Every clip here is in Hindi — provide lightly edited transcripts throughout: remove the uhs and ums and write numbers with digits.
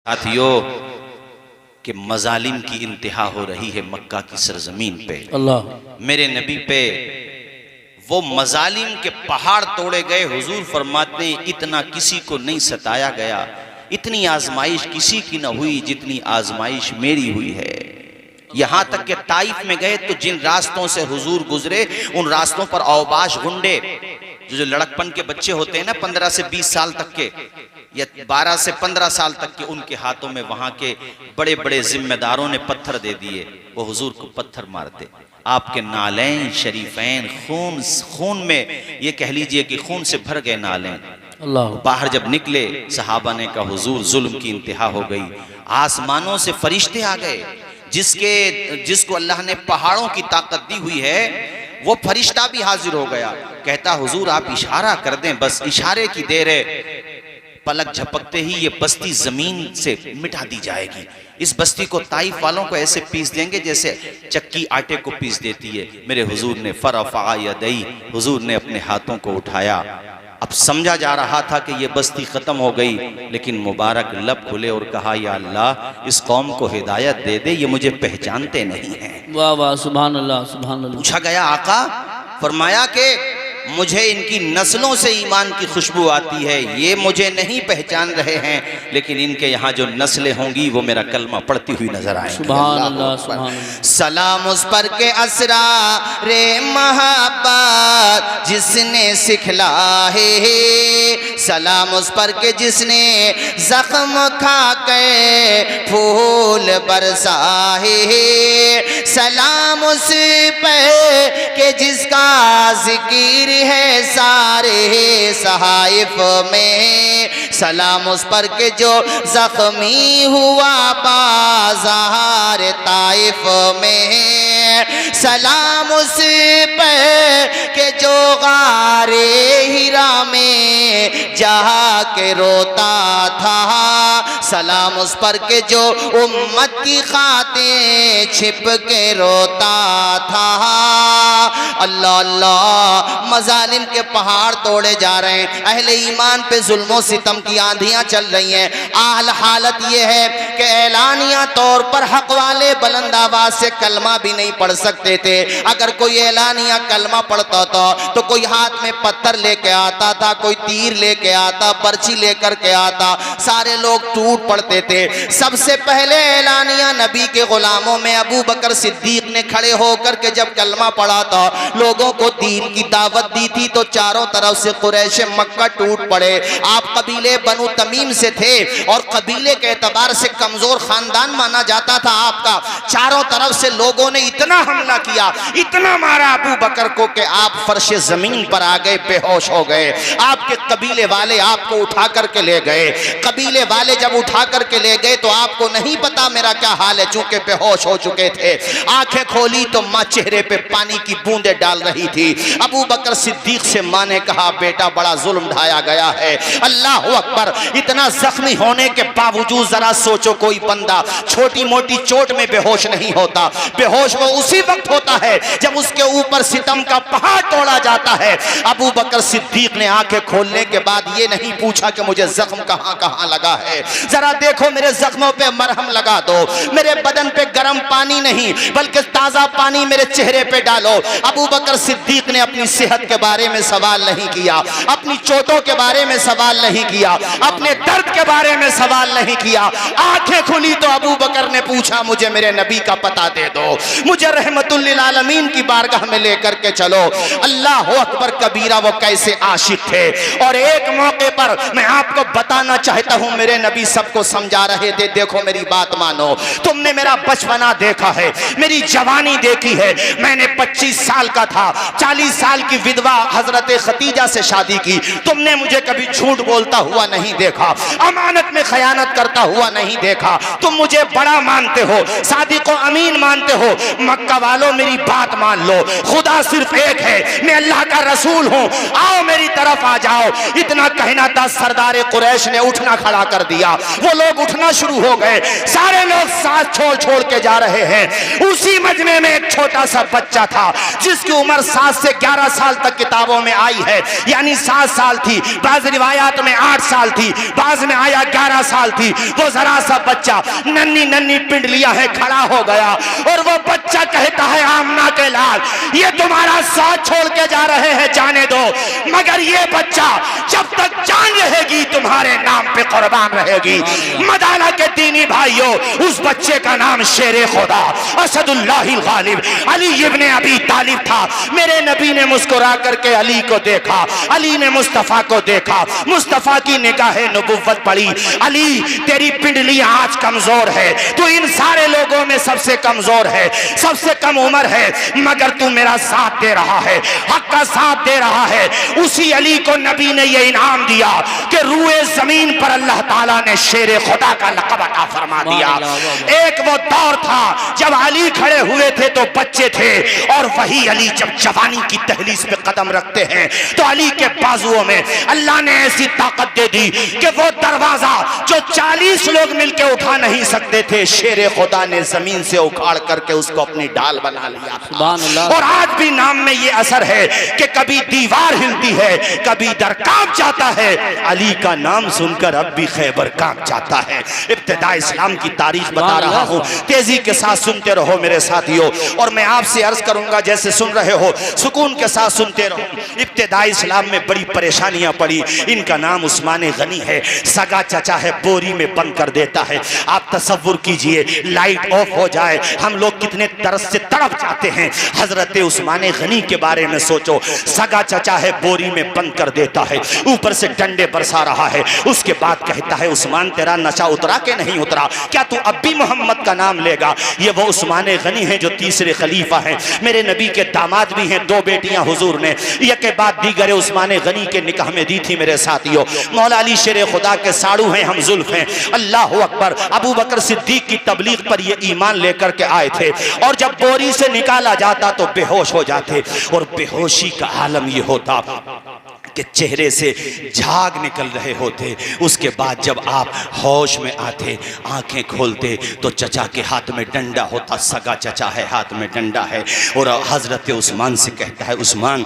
साथियों कि मजालिम की इंतहा हो रही है मक्का की सरजमीन पे। अल्लाह मेरे नबी पे वो मजालिम के पहाड़ तोड़े गए। हुजूर फरमाते हैं इतना किसी को नहीं सताया गया, इतनी आजमाइश किसी की न हुई जितनी आजमाइश मेरी हुई है। यहाँ तक कि ताइफ में गए तो जिन रास्तों से हुजूर गुजरे उन रास्तों पर औबाश गुंडे, जो लड़कपन के बच्चे होते हैं ना 15 से 20 साल तक के या 12 से 15 साल तक के, उनके हाथों में वहां के बड़े बड़े जिम्मेदारों ने पत्थर दे दिए। वो हुजूर को पत्थर मारते। आपके नालैन शरीफैन खून में, ये कह लीजिए कि खून से भर गए नालैन। अल्लाह बाहर जब निकले सहाबा ने कहा हुजूर जुल्म की इंतहा हो गई। आसमानों से फरिश्ते आ गए, जिसको अल्लाह ने पहाड़ों की ताकत दी हुई है वो फरिश्ता भी हाजिर हो गया। कहता हुजूर आप इशारा कर दें, बस इशारे की देर है, पलक झपकते ही ये बस्ती जमीन से मिटा दी जाएगी। इस बस्ती को ताइफ वालों को ऐसे पीस देंगे जैसे चक्की आटे को पीस देती है। मेरे हुजूर ने फरफा यदई, हुजूर ने अपने हाथों को उठाया। अब समझा जा रहा था कि ये बस्ती खत्म हो गई, लेकिन मुबारक लब खुले और कहा या अल्लाह इस कौम को हिदायत दे दे, ये मुझे पहचानते नहीं हैं। वाह वाह सुभान अल्लाह सुभान अल्लाह। पूछा गया आका, फरमाया कि मुझे इनकी नस्लों से ईमान की खुशबू आती है, ये मुझे नहीं पहचान रहे हैं, लेकिन इनके यहाँ जो नस्लें होंगी वो मेरा कलमा पढ़ती हुई नजर आएंगी। सुभान अल्लाह सुभान अल्लाह। सलाम उस पर के असरा रे मोहब्बत जिसने सिखलाए, सलाम उस पर के जिसने जख्म खा के फूल बरसाए, सलाम उस पर के जिसका जिक्र है सारे सहाइफ में, सलाम उस पर के जो जख्मी हुआ बाजार ताइफ में, सलाम उस पर के जो गारे हिरा में जा के रोता था, सलाम उस पर के जो उम्मत की खातिर छिप के रोता था। अल्लाह अल्लाह, मजालिम के पहाड़ तोड़े जा रहे हैं, अहले ईमान पे जुल्मों सितम की आंधियां चल रही हैं। हालत ये है कि ऐलानिया तौर पर हक वाले बुलंद आवाज से कलमा भी नहीं पढ़ सकते थे। अगर कोई ऐलानिया कलमा पढ़ता था तो कोई हाथ में पत्थर लेके आता था, कोई तीर लेके आता, पर्ची लेकर के आता, सारे लोग टूट पड़ते थे। सबसे पहले ऐलानिया नबी के गुलामों में अबू बकर सिद्दीक ने खड़े होकर के जब कलमा पढ़ा था, लोगों को दीन की दावत दी थी, तो चारों तरफ से कुरैश मक्का टूट पड़े। आप कबीले बनु तमीम से थे और कबीले के एतबार से कमजोर खानदान माना जाता था आपका। चारों तरफ से लोगों ने इतना हमला किया, इतना मारा अबू बकर को कि आप फर्श जमीन पर आ गए, बेहोश हो गए। आपके कबीले वाले आपको उठा करके ले गए। कबीले वाले जब उठा करके ले गए तो आपको नहीं पता मेरा क्या हाल है, चूंकि बेहोश हो चुके थे। आंखें खोली तो माँ चेहरे पे पानी की बूंदे डाल रही थी। अबू बकर सिद्दीक से माँ ने कहा बेटा बड़ा जुल्म ढाया गया है। अल्लाह अकबर, इतना जख्मी होने के बावजूद जरा सोचो कोई बंदा छोटी मोटी चोट में बेहोश नहीं होता। बेहोश वो उसी वक्त होता है जब उसके ऊपर सितम का पहाड़ तोड़ा जाता है। अबू बकर सिद्दीक ने आंखें खोलने के बाद ये नहीं पूछा कि मुझे जख्म कहां कहां लगा है, जरा देखो मेरे जख्मों पे मरहम लगा दो, मेरे बदन पे गर्म पानी नहीं बल्कि ताजा पानी मेरे चेहरे पे डालो। अबू बकर सिद्दीक ने अपनी सेहत के बारे में सवाल नहीं किया, अपनी चोटों के बारे में सवाल नहीं किया, अपने दर्द के बारे में सवाल नहीं किया। आंखें खुली तो अबू बकर ने पूछा मुझे मेरे नबी का पता दे दो, मुझे रहमतुल लिल आलमीन की बारगाह में लेकर के चलो। अल्लाह अकबर कबीरा, वो कैसे आशिक थे। और एक मौके पर मैं आपको बताना चाहता हूं, मेरे नबी सबको समझा रहे थे देखो मेरी बात मानो, तुमने मेरा बचपना देखा है, मेरी जवानी देखी है। मैंने 25 साल का था, 40 साल की विधवा हजरत खतीजा से शादी की। तुमने मुझे कभी झूठ बोलता हुआ नहीं देखा, अमानत में खयानत करता हुआ नहीं देखा। तुम मुझे बड़ा मानते हो, सादिक व अमीन मानते हो। मक्का वालों मेरी बात मान लो, खुदा सिर्फ एक है, मैं अल्लाह का रसूल हूं, आओ मेरी तरफ आ जाओ। इतना कहना था, सरदार कुरैश ने उठना खड़ा कर दिया। वो लोग उठना शुरू हो गए, सारे लोग साथ छोड़ छोड़ के जा रहे हैं। उसी मजमे में एक छोटा सा बच्चा था जिसकी उम्र 7 से 11 साल तक किताबों में आई है, यानी 7 साल थी, बाज़ रिवायात में 8 साल थी, बाज़ में आया 11 साल थी। वो जरा सा बच्चा नन्ही नन्ही पिंडलियां है खड़ा हो गया और वो बच्चा कहता है आमना के लाल, ये तुम्हारा साथ छोड़ के जा रहे हैं, जाने दो, मगर ये बच्चा जब तक जान रहेगी तुम्हारे नाम पे कुर्बान रहेगी। मदाना के दीनी भाइयों, उस बच्चे का नाम शेरे खुदा असदुल्लाहिल गालिब अली इब्ने अबी तालिब था। मेरे नबी ने मुस्कुरा करके अली को देखा, अली ने मुस्तफा को देखा, मुस्तफा की निगाह नबुव्वत पड़ी। अली तेरी पिंडलियां आज कमजोर है, तू इन सारे लोगों में सबसे कमजोर है, सबसे कम उम्र है, मगर तू मेरा साथ दे रहा है, हक का साथ दे रहा है। उसी अली को नबी ने यह इनाम दिया कि रूए जमीन पर अल्लाह ताला ने शेरे खुदा का लक़ब अता फरमा दिया। एक वो दौर था जब अली खड़े हुए थे तो बच्चे थे, और वही अली जब जवानी की दहलीज पे कदम रखते हैं तो अली के बाजुओं में अल्लाह ने ऐसी ताकत दे दी कि वो दरवाजा जो 40 लोग मिलकर उठा नहीं सकते थे, शेरे खुदा ने जमीन से उखाड़ करके उसको अपनी ढाल बना लिया। और आज भी नाम में ये असर है कि कभी दीवार हिलती है, कभी दर कांप जाता है। अली का नाम सुनकर अब भी खैबर कांप जाता है। इब्तिदा इस्लाम की तारीख बता रहा हूँ, तेजी के साथ सुनते रहो मेरे साथियों, और मैं आपसे अर्ज करूंगा जैसे सुन रहे हो सुकून के साथ सुनते रहो। इब्तिदा इस्लाम में बड़ी परेशानियां पड़ी। इनका नाम उस्मान गनी है, सगा चचा है, बोरी में बंद कर देता है। आप तसव्वुर कीजिए, लाइट ऑफ हो जाए, हम लोग कितने तरस से तड़प जाते हैं। हजरत उस्मान गनी के बारे में सोचो, सगा चचा है, बोरी में बंद कर देता है, ऊपर से डंडे बरसा रहा है। उसके बाद कहता है उस्मान तेरा नशा उतरा के नहीं उतरा, क्या तू अब भी मोहम्मद का नाम लेगा? ये वो उस्मान गनी है जो तीसरे खलीफा हैं, मेरे नबी के दामाद भी हैं। 2 बेटियां हुजूर ने एक के बाद दीगर उस्मान गनी के निकाह में दी थी मेरे साथियों। मौला अली शेरे खुदा के साड़ू हैं, हम जुल्फ हैं। अल्लाह अकबर। अबू बकर सिद्दीक की तबलीग पर ये ईमान लेकर के आए थे, और जब बोरी से निकाला जाता तो बेहोश हो जाते, और बेहोशी का आलम ये होता कि चेहरे से झाग निकल रहे होते। उसके बाद जब आप होश में आते, आंखें खोलते तो चचा के हाथ में डंडा होता, सगा चचा है, हाथ में डंडा है, और हजरत उस्मान से कहता है उस्मान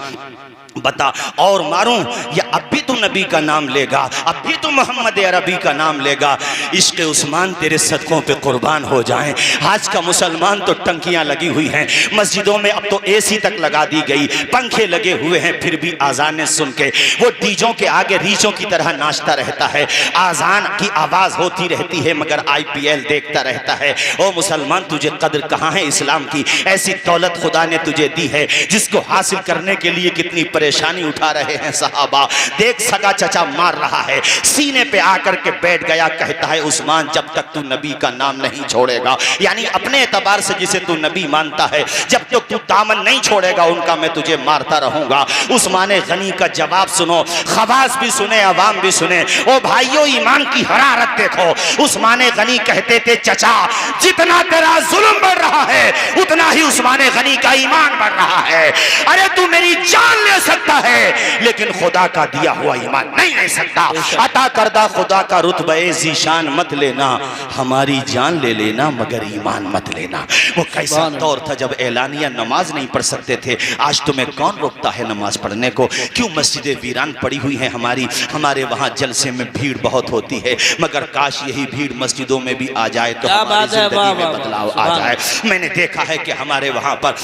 बता और मारूं या अब भी तू नबी का नाम लेगा, अब भी तू मोहम्मद अरबी का नाम लेगा? इश्क़ उस्मान तेरे सदकों पे कुर्बान हो जाएं। आज का मुसलमान तो टंकियां लगी हुई हैं, मस्जिदों में अब तो एसी तक लगा दी गई, पंखे लगे हुए हैं, फिर भी आज़ानें सुन के वो डीजों के आगे रीछों की तरह नाचता रहता है। आज़ान की आवाज़ होती रहती है मगर IPL देखता रहता है। ओ मुसलमान, तुझे कदर कहाँ है इस्लाम की? ऐसी दौलत खुदा ने तुझे दी है जिसको हासिल करने के लिए कितनी परेशानी उठा रहे हैं सहाबा। देख सगा चचा मार रहा है, सीने पे आकर के बैठ गया, कहता है उस्मान जब तक तू नबी का नाम नहीं छोड़ेगा, यानी अपने एतबार से जिसे तू नबी मानता है, जब तक तू दामन नहीं छोड़ेगा उनका मैं तुझे मारता रहूंगा। उस्मान गनी का जवाब सुनो, खवास भी सुने, अवाम भी सुने। ओ भाइयों, ईमान की हरारत देखो। उस्मान गनी कहते थे चचा जितना तेरा जुल्म बढ़ रहा है उतना ही उस्मान गनी का ईमान बढ़ रहा है। अरे तू मेरी जान ले सकता है लेकिन खुदा का दिया हुआ ईमान नहीं ले सकता। अता करदा खुदा का रुतबे ज़ीशान मत लेना, हमारी जान ले लेना मगर ईमान मत लेना। वो कैसा दौर था जब एलानिया नमाज नहीं पढ़ सकते थे। आज तुम्हें कौन रोकता है नमाज पढ़ने को? क्यों मस्जिदें वीरान पड़ी हुई हैं हमारे वहाँ जलसे में भीड़ बहुत होती है, मगर काश यही भीड़ मस्जिदों में भी आ जाए तो हमारी जिंदगी में बदलाव आ जाए। मैंने देखा है कि हमारे वहाँ पर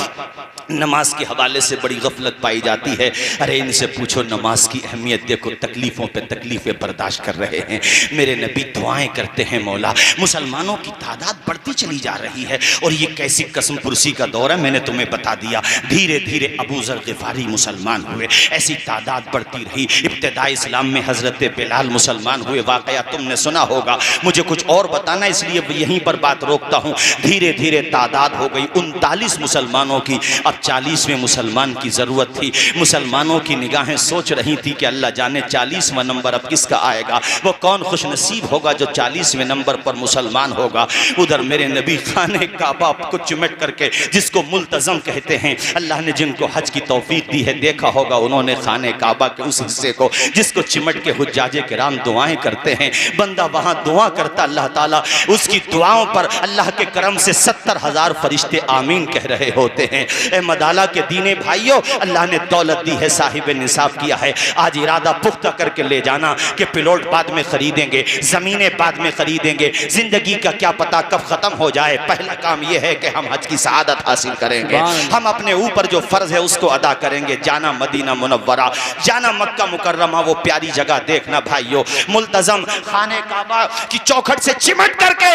नमाज के हवाले से बड़ी गफलत पाई जाती है। अरे इनसे पूछो नमाज की अहमियत, देखो तकलीफ़ों पे तकलीफ़ें बर्दाश्त कर रहे हैं। मेरे नबी दुआएं करते हैं, मौला मुसलमानों की तादाद बढ़ती चली जा रही है और ये कैसी कसम पुरसी का दौर है। मैंने तुम्हें बता दिया, धीरे धीरे अबू ज़र ग़िफ़ारी मुसलमान हुए, ऐसी तादाद बढ़ती रही। इब्तिदा इस्लाम में हज़रत बिलाल मुसलमान हुए, वाक़या तुमने सुना होगा। मुझे कुछ और बताना इसलिए यहीं पर बात रोकता हूँ। धीरे धीरे तादाद हो गई 39 मुसलमानों की। अब अब 40वें मुसलमान की ज़रूरत थी। मुसलमानों की निगाहें सोच रही थी कि अल्लाह जाने 40वां नंबर अब किसका आएगा, वो कौन खुशनसीब होगा जो 40वें नंबर पर मुसलमान होगा। उधर मेरे नबी खाने काबा को चिमट करके, जिसको मुल्तज़म कहते हैं, अल्लाह ने जिनको हज की तौफीक दी है, देखा होगा उन्होंने खाने काबा के उस हिस्से को जिसको चिमट के हुज्जाजे किराम दुआएं करते हैं, बंदा वहां दुआ करता, अल्लाह ताला उसकी दुआओं पर अल्लाह के करम से 70,000 फरिश्ते आमीन कह रहे होते हैं। ए मदाला के दीने भाइयों, अल्लाह ने दौलत दी है, साहिब निसाब किया है। आज इरादा पुख्ता करके ले जाना कि प्लॉट बाद में खरीदेंगे, जमीनें बाद में खरीदेंगे, जिंदगी का क्या पता कब खत्म हो जाए। पहला काम यह है कि हम हज की सआदत हासिल करेंगे, हम अपने ऊपर जो फर्ज है उसको अदा करेंगे। जाना मदीना मुनव्वरा, जाना मक्का मुकर्रमा, वो प्यारी जगह देखना भाइयों। मुल्तज़म खाने काबा की चौखट से चिमट करके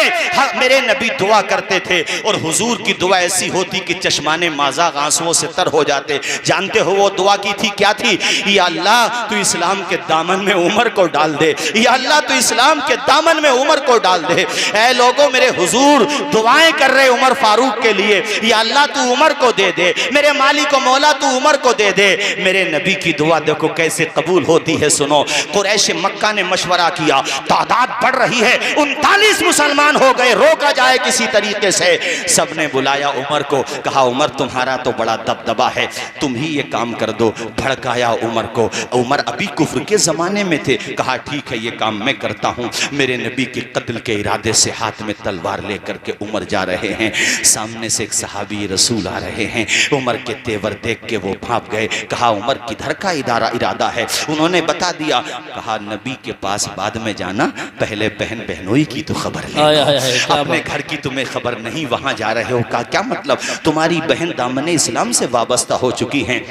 मेरे नबी दुआ करते थे, और हुजूर की दुआ ऐसी होती कि चश्माने माज़ाग आंसुओं से तर हो जाते। जानते हो वो दुआ की थी क्या थी? या अल्लाह तू इस्लाम के दामन में उमर को डाल दे, या अल्लाह तू इस्लाम के दामन में उमर को डाल दे। ऐ लोगों, मेरे हुजूर दुआएं कर रहे उमर फारूक के लिए, या अल्लाह तू उमर को दे दे, मेरे मालिक मौला तू उमर को दे दे। मेरे नबी की दुआ देखो कैसे कबूल होती है। सुनो, कुरैश मक्का ने मशवरा किया, तादाद बढ़ रही है, 39 मुसलमान हो गए, रोका जाए किसी तरीके से। सबने बुलाया उमर को, कहा उमर तुम्हारा तो बड़ा दबदबा है, तुम ही ये काम कर दो। भड़काया उमर को, उमर अभी कुफ्र के जमाने में थे। कहा ठीक है ये काम मैं करता हूँ। मेरे नबी के कत्ल के इरादे से हाथ में तलवार लेकर के उमर जा रहे हैं, सामने से एक सहाबी रसूल आ रहे हैं। उमर के तेवर देख के वो भाप गए। कहा उमर किधर का इरादा है? उन्होंने बता दिया। कहा नबी के पास बाद में जाना, पहले बहन बहनोई की तो खबर लेना, अपने घर की तुम्हें खबर नहीं, वहां जा रहे हो। कहा क्या मतलब? तुम्हारी बहन दामने इस्लाम से वाबस्ता हो चुकी हैं,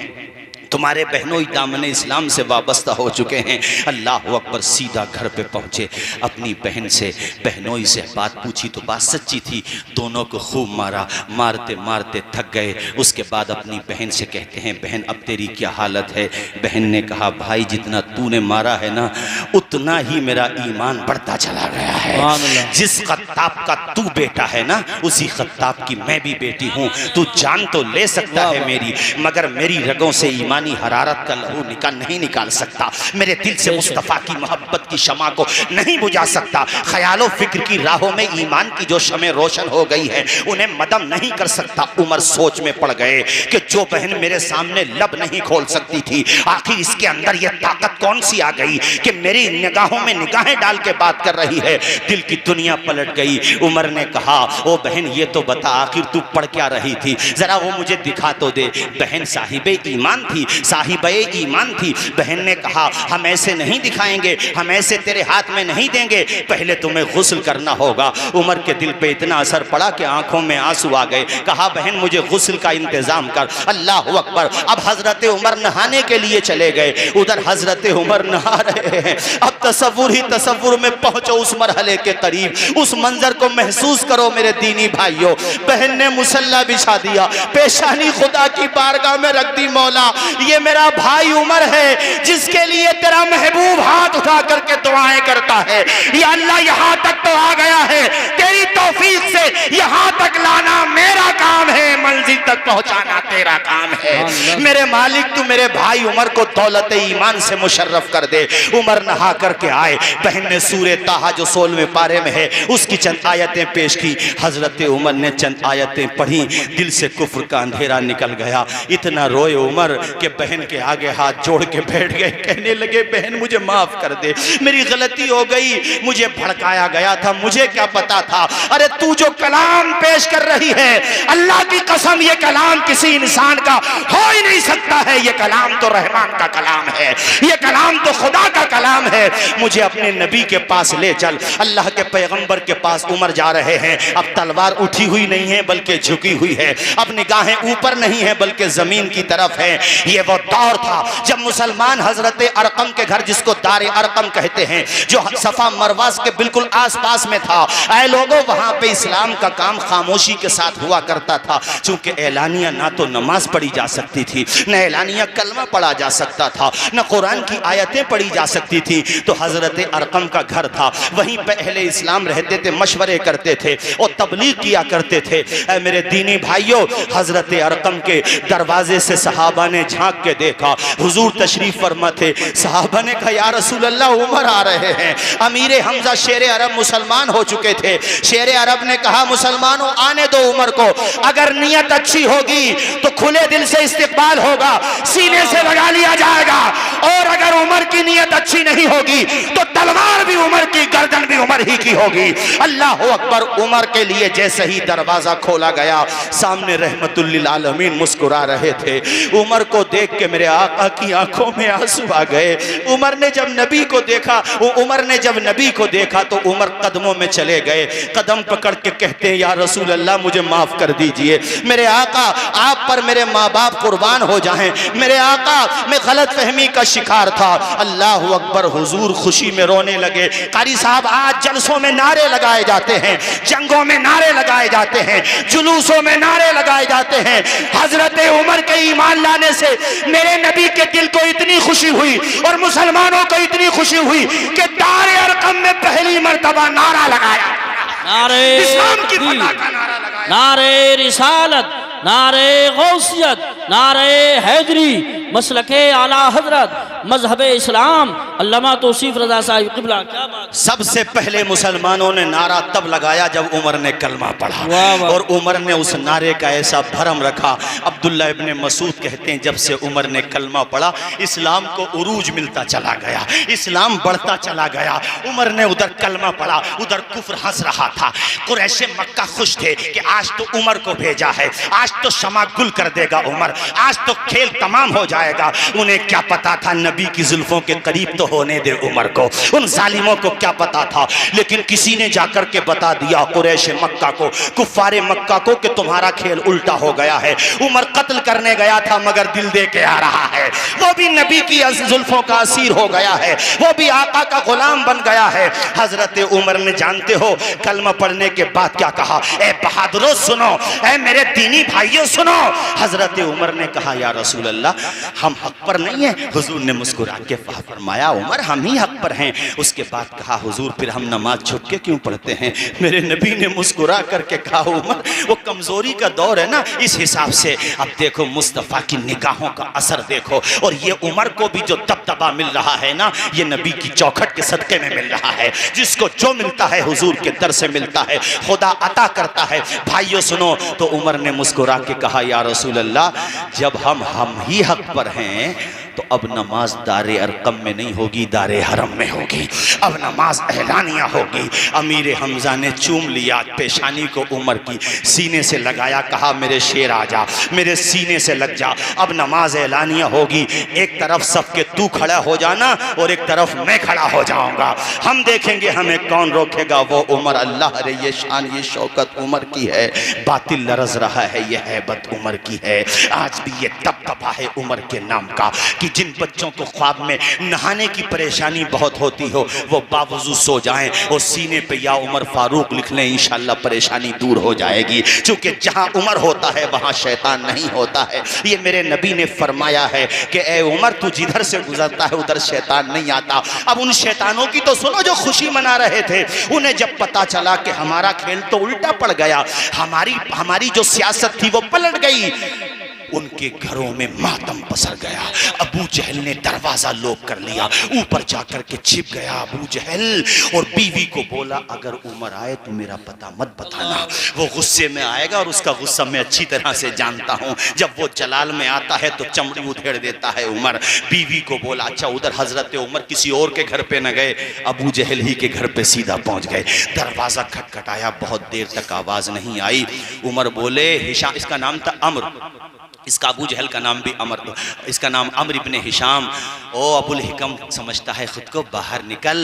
तुम्हारे बहनों दामन इस्लाम से वाबस्ता हो चुके हैं। अल्लाह अकबर। सीधा घर पे पहुँचे, अपनी बहन से बहनोई से बात पूछी तो बात सच्ची थी। दोनों को खूब मारा, मारते मारते थक गए। उसके बाद अपनी बहन से कहते हैं बहन अब तेरी क्या हालत है? बहन ने कहा भाई जितना तूने मारा है ना उतना ही मेरा ईमान बढ़ता चला गया है। जिस खत्ताब का तू बेटा है ना उसी खत्ताब की मैं भी बेटी हूँ। तू जान तो ले सकता है मेरी, मगर मेरी रगों से ईमान हरारत का लहू नहीं निकाल सकता। मेरे दिल से मुस्तफ़ा की मोहब्बत की शमा को नहीं बुझा सकता। ख्यालो फिक्र की राहों में ईमान की जो शमें रोशन हो गई है उन्हें मदम नहीं कर सकता। उमर सोच में पड़ गए कि जो बहन मेरे सामने लब नहीं खोल सकती थी, आखिर इसके अंदर यह ताकत कौन सी आ गई कि मेरी निगाहों में निगाहें डाल के बात कर रही है। दिल की दुनिया पलट गई। उमर ने कहा ओ बहन ये तो बता आखिर तू पढ़ क्या रही थी, जरा वो मुझे दिखा तो दे। बहन साहिबे ईमान थी, साहिबे ईमान थी। बहन ने कहा हम ऐसे नहीं दिखाएंगे, हम ऐसे तेरे हाथ में नहीं देंगे, पहले तुम्हें गुस्ल करना होगा। उमर के दिल पे इतना असर पड़ा कि आंखों में आंसू आ गए। कहा बहन मुझे गुस्ल का इंतजाम कर। अल्लाह अकबर। अब हजरत उमर नहाने के लिए चले गए। उधर हजरत उमर नहा रहे हैं। अब तसव्वुर ही तसव्वुर में पहुंचो उस मरहले के करीब, उस मंजर को महसूस करो मेरे दीनी भाइयों। बहन ने मुसल्ला बिछा दिया, पेशानी खुदा की बारगाह में रख दी। मौला ये मेरा भाई उमर है जिसके लिए तेरा महबूब हाथ उठा करके दुआएं करता है। या अल्लाह यहाँ तक तो आ गया है, तेरी तौफीक से यहाँ तक लाना मेरा काम है, मंजिल तक पहुँचाना तेरा काम है। मेरे मालिक तू मेरे भाई उमर को दौलत ईमान से मुशर्रफ कर दे। उमर नहा करके आए। बहन ने सूरे ताहा जो 16वें पारे में है उसकी चंद आयतें पेश की। हजरत उमर ने चंद आयतें पढ़ी, दिल से कुफ्र का अंधेरा निकल गया। इतना रोए उमर के बहन के आगे हाथ जोड़ के बैठ गए। कहने लगे बहन मुझे माफ कर दे, मेरी गलती हो गई, मुझे भड़काया गया था, मुझे क्या पता था। अरे तू जो कलाम पेश कर रही है अल्लाह की कसम ये कलाम किसी इंसान का हो ही नहीं सकता है। ये कलाम तो रहमान का कलाम है, ये कलाम तो खुदा का कलाम है। मुझे अपने नबी के पास ले चल। अल्लाह के पैगंबर के पास उमर जा रहे हैं। अब तलवार उठी हुई नहीं है बल्कि झुकी हुई है, अब निगाहें ऊपर नहीं है बल्कि जमीन की तरफ है। ये वो दौर था जब मुसलमान हजरत अरकम के घर, जिसको दार अरकम कहते हैं, जो सफा मरवास के बिल्कुल आसपास में था। ऐ लोगों वहां पे इस्लाम का काम खामोशी के साथ हुआ करता था। चूंकि ऐलान एलानिया ना तो नमाज पढ़ी जा सकती थी, न एलानिया कलमा पढ़ा जा सकता था, न कुरान की आयतें पढ़ी जा सकती थी। तो हजरत अरकम का घर था, वहीं पे अहले इस्लाम रहते थे, मशवरे करते थे और तबलीग किया करते थे। मेरे दीनी भाइयों, हजरत अरकम के दरवाजे से सहाबा ने झांक के देखा, हुजूर तशरीफ फरमा थे। सहाबा ने कहा, या रसूल अल्लाह, उमर आ रहे हैं। अमीर हमजा शेर अरब मुसलमान हो चुके थे। शेर अरब ने कहा, मुसलमानों आने दो उमर को, अगर नियत अच्छी होगी तो खुले दिल से इस्तिकबाल होगा, सीने से लगा लिया जाएगा, और अगर उमर की नियत अच्छी नहीं होगी तो तलवार भी उमर की, गर्दन भी उमर ही की होगी। अल्लाह अकबर। उमर के लिए जैसे ही दरवाजा खोला गया, सामने रहमतुल लिल आलमीन मुस्कुरा रहे थे। उमर को देख के मेरे आका की आंखों में आंसू आ गए। उमर ने जब नबी को देखा तो उमर कदमों में चले गए, कदम पकड़ के कहते हैं, या रसूल अल्लाह, मुझे माफ कर दीजिए, मेरे आका, आप पर मेरे माँ बाप कुर्बान हो जाएं, मेरे आका, मैं गलत फहमी का शिकार था। अल्लाह अकबर। हुजूर खुशी में रोने लगे। कारी साहब, आज जलसों में नारे लगाए जाते हैं, जंगों में नारे लगाए जाते हैं, जुलूसों में नारे लगाए जाते हैं। हजरत उमर के ईमान लाने से मेरे नबी के दिल को इतनी खुशी हुई और मुसलमानों को इतनी खुशी हुई कि दारे अरकम में पहली मर्तबा नारा लगाया, नारे इस्लाम की फतह का नारा लगाया, नारे रिसालत, नारे गौसियत, नारे हैदरी, मसलके आला हजरत, मजहब इस्लाम, अल्लामा तौसीफ रजा साहिब क़िबला। क्या बात। सबसे पहले मुसलमानों ने नारा तब लगाया जब उमर ने कलमा पढ़ा। वाह वाह। और उमर ने उस नारे का ऐसा भरम रखा। अब्दुल्ला इब्ने मसूद कहते हैं, जब से उमर ने कलमा पढ़ा, इस्लाम को उरूज मिलता चला गया, इस्लाम बढ़ता चला गया। उमर ने उधर कलमा पढ़ा, उधर कुफ्र हंस रहा था। कुरैश मक्का खुश थे कि आज तो उमर को भेजा है, आज तो शमा गुल कर देगा उमर, आज तो खेल तमाम हो जाएगा। उन्हें क्या पता था, नबी की जुल्फों के करीब तो होने दे उमर को, उन जालिमों को क्या पता था। लेकिन किसी ने जाकर के बता दिया कुरैश मक्का को, कुफ्फारे मक्का को, कि तुम्हारा खेल उल्टा हो गया है। उमर कत्ल करने गया था मगर दिल दे के आ रहा है, वो भी नबी की जुल्फों का असीर हो गया है, वो भी आका का गुलाम बन गया है। हजरत उमर ने, जानते हो कलमा पढ़ने के बाद क्या कहा? ए बहादुरों सुनो, ए मेरे दीनी भाइयों सुनो। हजरत उमर ने कहा, या रसूल अल्लाह, हम हक पर नहीं है। हुजूर ने मुस्कुरा के फरमाया, उमर हम ही हक पर हैं। उसके बाद कहा, हुजूर फिर हम नमाज छुप के क्यों पढ़ते हैं? मेरे नबी ने मुस्कुरा करके कहा, उमर वो कमजोरी का दौर है ना, इस हिसाब से। अब देखो मुस्तफ़ा की निगाहों का असर देखो, और ये उमर को भी जो दबदबा मिल रहा है ना, ये नबी की चौखट के सदके में मिल रहा है। जिसको जो मिलता है हुजूर के दर से मिलता है, खुदा अता करता है। भाइयों सुनो, तो उमर ने मुस्कुरा के कहा, या रसूल अल्लाह, जब हम ही हक पर हैं तो अब नमाज दारे अरकम में नहीं होगी, दारे हरम में होगी। अब नमाज एलानिया होगी। अमीर हमजा ने चूम लिया पेशानी को उमर की, सीने से लगाया, कहा, मेरे शेर आ जा, मेरे सीने से लग जा। अब नमाज एलानिया होगी। एक तरफ सबके तू खड़ा हो जाना और एक तरफ मैं खड़ा हो जाऊंगा। हम देखेंगे हमें कौन रोकेगा। वो उमर, अल्लाह रे, ये शान, ये शौकत उमर की है। बातिल लरज रहा है, ये हैबत उमर की है। आज भी ये दबदबा है उमर के नाम का, कि जिन बच्चों को ख्वाब में नहाने की परेशानी बहुत होती हो, वो बावजूद सो जाएं और सीने पे या उमर फारूक लिख लें, इंशाल्लाह परेशानी दूर हो जाएगी। क्योंकि जहां उमर होता है वहां शैतान नहीं होता है। ये मेरे नबी ने फरमाया है कि ए उमर, तू जिधर से गुजरता है उधर शैतान नहीं आता। अब उन शैतानों की तो सुनो जो खुशी मना रहे थे। उन्हें जब पता चला कि हमारा खेल तो उल्टा पड़ गया, हमारी जो सियासत थी वो पलट गई, उनके घरों में मातम पसर गया। अबू जहल ने दरवाजा लॉक कर लिया, ऊपर जाकर के छिप गया अबू जहल और बीवी को बोला, अगर उमर आए तो मेरा पता मत बताना, वो गुस्से में आएगा और उसका गुस्सा मैं अच्छी तरह से जानता हूँ। जब वो जलाल में आता है तो चमड़ी उधेड़ देता है उमर। बीवी को बोला, अच्छा उधर हजरत उमर किसी और के घर पे न गए, अबू जहल ही के घर पे सीधा पहुंच गए। दरवाजा खटखटाया, बहुत देर तक आवाज नहीं आई। उमर बोले, हिशाम, इसका नाम था अम्र, इसका अबू जहल का नाम भी अमर, इसका नाम अमर इब्ने हिशाम। ओ अबुल हिकम समझता है खुद को, बाहर निकल,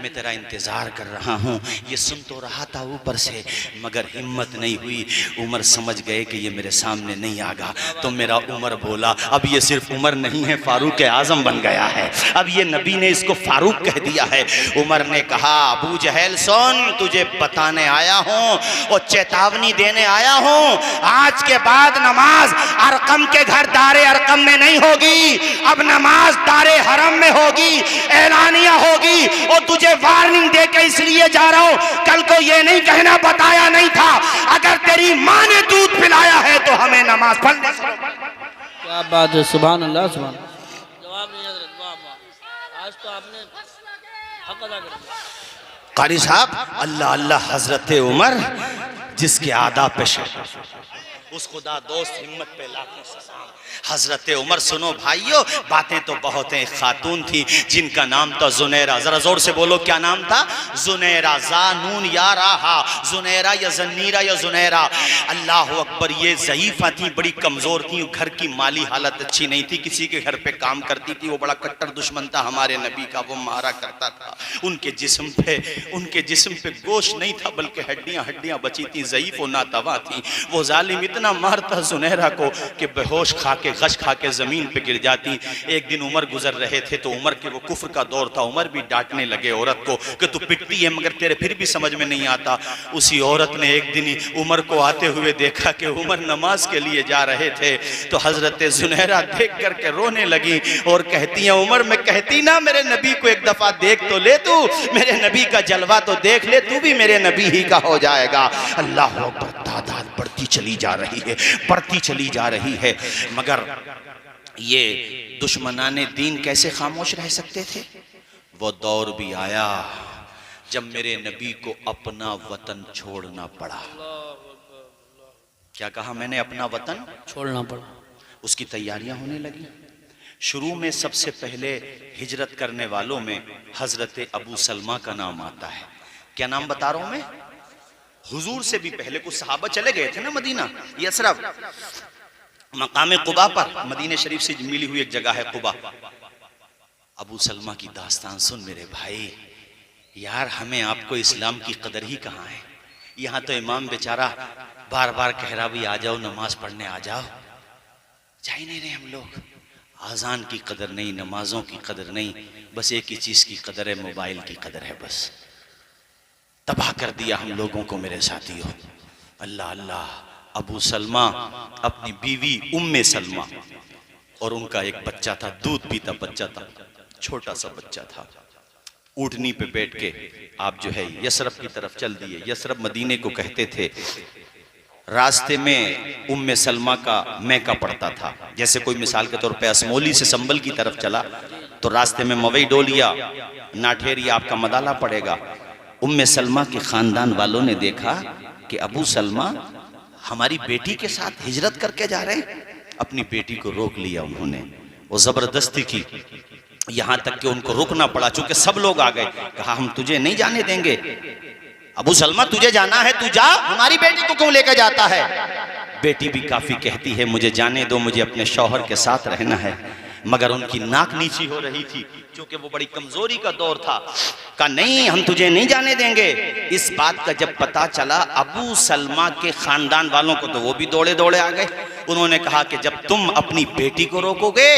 मैं तेरा इंतज़ार कर रहा हूँ। ये सुन तो रहा था ऊपर से, मगर हिम्मत नहीं हुई। उमर समझ गए कि ये मेरे सामने नहीं आगा। तो मेरा उमर बोला, अब ये सिर्फ उमर नहीं है, फारूक आज़म बन गया है। अब ये नबी ने इसको फारूक कह दिया है। उमर ने कहा, अबू जहल सुन, तुझे बताने आया हूँ और चेतावनी देने आया हूँ, आज के बाद नमाज अरकम के घर दारे अरकम में नहीं होगी, अब नमाज दारे हरम में होगी, ऐलानिया होगी। और तुझे वार्निंग दे के इसलिए जा रहा हूं, कल को ये नहीं कहना बताया नहीं था। अगर तेरी माँ ने दूध पिलाया है तो हमें नमाज पढ़ने। क्या बात है, सुभान अल्लाह, सुभान। जवाब नहीं हजरत, वाह वाह, आज तो आपने हक अदा कर दिया। कारी साहब, अल्लाह अल्लाह हजरत उमर, जिसके आदाब पे उस खुदा दोस्त हिम्मत पे लाखे सलाम। हजरत उमर, सुनो भाइयों, बातें तो बहुत हैं। एक खातून थी जिनका नाम था जुनैरा। जरा जोर से बोलो, क्या नाम था? जुनैरा। जानून या राहा, जुनैरा या जन्नीरा या जुनैरा। अल्लाह अकबर। ये ज़ईफ़ा थी, बड़ी कमज़ोर थी, घर की माली हालत अच्छी नहीं थी, किसी के घर पे काम करती थी। वो बड़ा कट्टर दुश्मन था हमारे नबी का, वो मारा करता था। उनके जिस्म पे गोश्त नहीं था, बल्कि हड्डियाँ हड्डियाँ बची थी, ज़ईफ़ और नातवा थी। वो जालिम इतना मारता जुनैरा को कि बेहोश खा के, गश खा के जमीन पे गिर जाती। एक दिन उमर गुजर रहे थे तो उमर के, वो कुफ्र का दौर था, उमर भी डांटने लगे औरत को कि तू पिटती है मगर तेरे फिर भी समझ में नहीं आता। उसी औरत ने एक दिन उमर को आते हुए देखा कि उमर नमाज के लिए जा रहे थे, तो हजरत जुनैरा देख करके रोने लगी और कहती है, उमर मैं कहती ना मेरे नबी को एक दफा देख तो ले, तू मेरे नबी का जलवा तो देख ले, तू भी मेरे नबी ही का हो जाएगा। अल्लाह अकबर। तादाद बढ़ती चली जा रही है, बढ़ती चली जा रही है। मगर ये दुश्मनाने दीन कैसे खामोश रह सकते थे? वो दौर भी आया जब मेरे नबी को अपना वतन छोड़ना पड़ा। क्या कहा मैंने? अपना वतन छोड़ना पड़ा। उसकी तैयारियां होने लगी। शुरू में सबसे पहले हिजरत करने वालों में हजरत अबू सलमा का नाम आता है। क्या नाम बता रहा हूं मैं? हुजूर से भी पहले कुछ सहाबा चले गए थे ना मदीना, यसरफ, मकाम कुबा पर, मदीने शरीफ से मिली हुई एक जगह है कुबा। अबू सलमा की दास्तान सुन मेरे भाई, यार हमें आपको इस्लाम की कदर ही कहाँ है। यहाँ तो इमाम बेचारा बार बार कह रहा भी आ जाओ नमाज पढ़ने आ जाओ, जा ही नहीं रहे हम लोग। आज़ान की कदर नहीं, नमाजों की कदर नहीं, बस एक ही चीज़ की कदर है, मोबाइल की कदर है। बस तबाह कर दिया हम लोगों को मेरे साथियों। अल्लाह अल्लाह। अबू सलमा अपनी बीवी उम्मे सलमा और उनका एक बच्चा था, दूध पीता बच्चा था, छोटा सा बच्चा था। ऊँटनी पे बैठ के आप जो है यसरफ की तरफ चल दिए। यसरफ मदीने को कहते थे। रास्ते में उम्मे सलमा का मैका पड़ता था। जैसे कोई मिसाल के तौर पे असमोली से संबल की तरफ चला तो रास्ते में मवई डोलिया, नाठेरिया आपका मदाला पड़ेगा। उम्मे सलमा के खानदान वालों ने देखा कि अबू सलमा हमारी बेटी के साथ हिजरत करके जा रहे हैं। अपनी बेटी को रोक लिया उन्होंने, वो जबरदस्ती की, यहां तक कि उनको रुकना पड़ा। चूंकि सब लोग आ गए, कहा हम तुझे नहीं जाने देंगे। अबू सलमा तुझे जाना है तू जा, हमारी बेटी को क्यों लेकर जाता है? बेटी भी काफी कहती है मुझे जाने दो, मुझे अपने शौहर के साथ रहना है। मगर उनकी नाक नीची हो रही थी, क्योंकि वो बड़ी कमजोरी का दौर था। कहा नहीं हम तुझे नहीं जाने देंगे। इस बात का जब पता चला अबू सलमा के खानदान वालों को, तो वो भी दौड़े दौड़े आ गए। उन्होंने कहा कि जब तुम अपनी बेटी को रोकोगे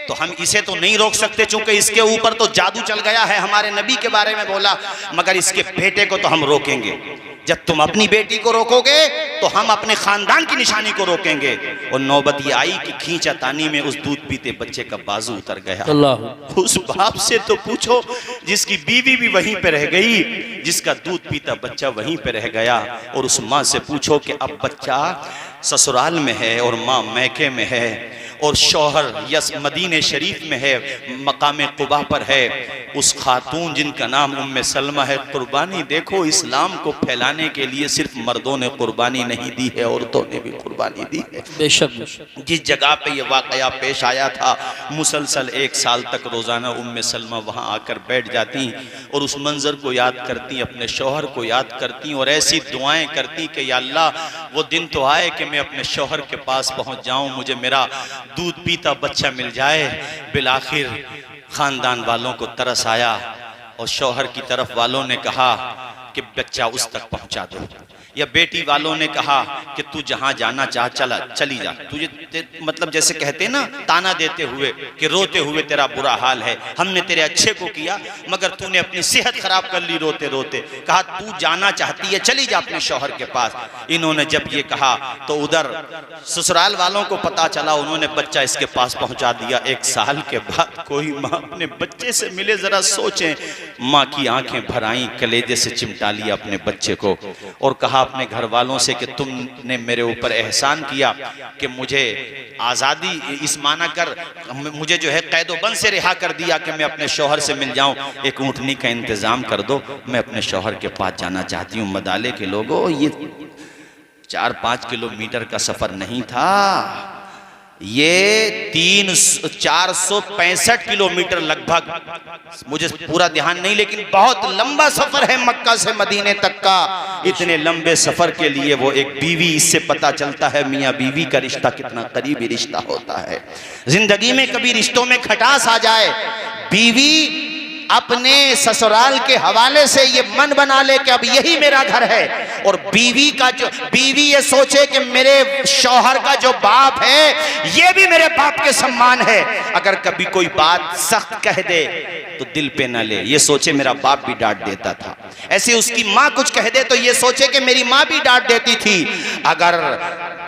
तो हम इसे तो नहीं रोक सकते, चूंकि इसके ऊपर तो जादू चल गया है, हमारे नबी के बारे में बोला, मगर इसके बेटे को तो हम रोकेंगे। जब तुम अपनी बेटी को रोकोगे तो हम अपने खानदान की निशानी को रोकेंगे। और नौबत ये आई कि खींचातानी में उस दूध पीते बच्चे का बाजू उतर गया। उस बाप से तो पूछो जिसकी बीवी भी वहीं पे रह गई, जिसका दूध पीता बच्चा वहीं पे रह गया। और उस माँ से पूछो कि अब बच्चा ससुराल में है और माँ मैके में है और शौहर यस मदीने शरीफ में है, मकाम कुबा पर है। उस खातून जिनका नाम उम्मे सलमा है, कुर्बानी देखो इस्लाम को फैलाने के लिए सिर्फ मर्दों ने कुर्बानी नहीं दी है, औरतों ने भी कुर्बानी दी है। बेशक। जिस जगह पे ये वाकया पेश आया था, मुसलसल 1 साल तक रोजाना उम्मे सलमा वहां आकर बैठ जाती और उस मंजर को याद करती, अपने शौहर को याद करती और ऐसी दुआएं करती कि या अल्लाह वो दिन तो आए कि मैं अपने शौहर के पास पहुंच जाऊं, मुझे मेरा दूध पीता बच्चा मिल जाए। बिलाखिर खानदान वालों को तरस आया और शौहर की तरफ वालों ने कहा कि बच्चा उस तक पहुंचा दो, या बेटी वालों ने कहा कि तू जहां जाना चाह चली जा। तुझे मतलब जैसे कहते ना ताना देते हुए कि रोते हुए तेरा बुरा हाल है, हमने तेरे अच्छे को किया मगर तूने अपनी सेहत खराब कर ली रोते रोते। कहा तू जाना चाहती है चली जा अपने शौहर के पास। इन्होंने जब ये कहा तो उधर ससुराल वालों को पता चला, उन्होंने बच्चा इसके पास पहुंचा दिया। 1 साल के बाद कोई माँ अपने बच्चे से मिले, जरा सोचें। माँ की आंखें भर आई, कलेजे से चिमटा लिया अपने बच्चे को और कहा अपने घर वालों से कि तुमने मेरे ऊपर एहसान किया कि मुझे आज़ादी इस माना कर, मुझे जो है कैदोबंद से रिहा कर दिया कि मैं अपने शौहर से मिल जाऊं। एक ऊँटनी का इंतज़ाम कर दो, मैं अपने शौहर के पास जाना चाहती हूँ। मदाले के लोगों, ये 4-5 किलोमीटर का सफ़र नहीं था, ये 465 किलोमीटर लगभग, मुझे पूरा ध्यान नहीं लेकिन बहुत लंबा सफर है मक्का से मदीने तक का। इतने लंबे सफर के लिए वो एक बीवी, इससे पता चलता है मियाँ बीवी का रिश्ता कितना करीबी रिश्ता होता है। जिंदगी में कभी रिश्तों में खटास आ जाए, बीवी अपने ससुराल के हवाले से ये मन बना ले कि अब यही मेरा घर है, और बीवी ये सोचे कि मेरे शौहर का जो बाप है ये भी मेरे बाप के सम्मान है। अगर कभी कोई बात सख्त कह दे तो दिल पे ना ले, ये सोचे मेरा बाप भी डांट देता था। ऐसे उसकी माँ कुछ कह दे तो ये सोचे कि मेरी माँ भी डांट देती थी। अगर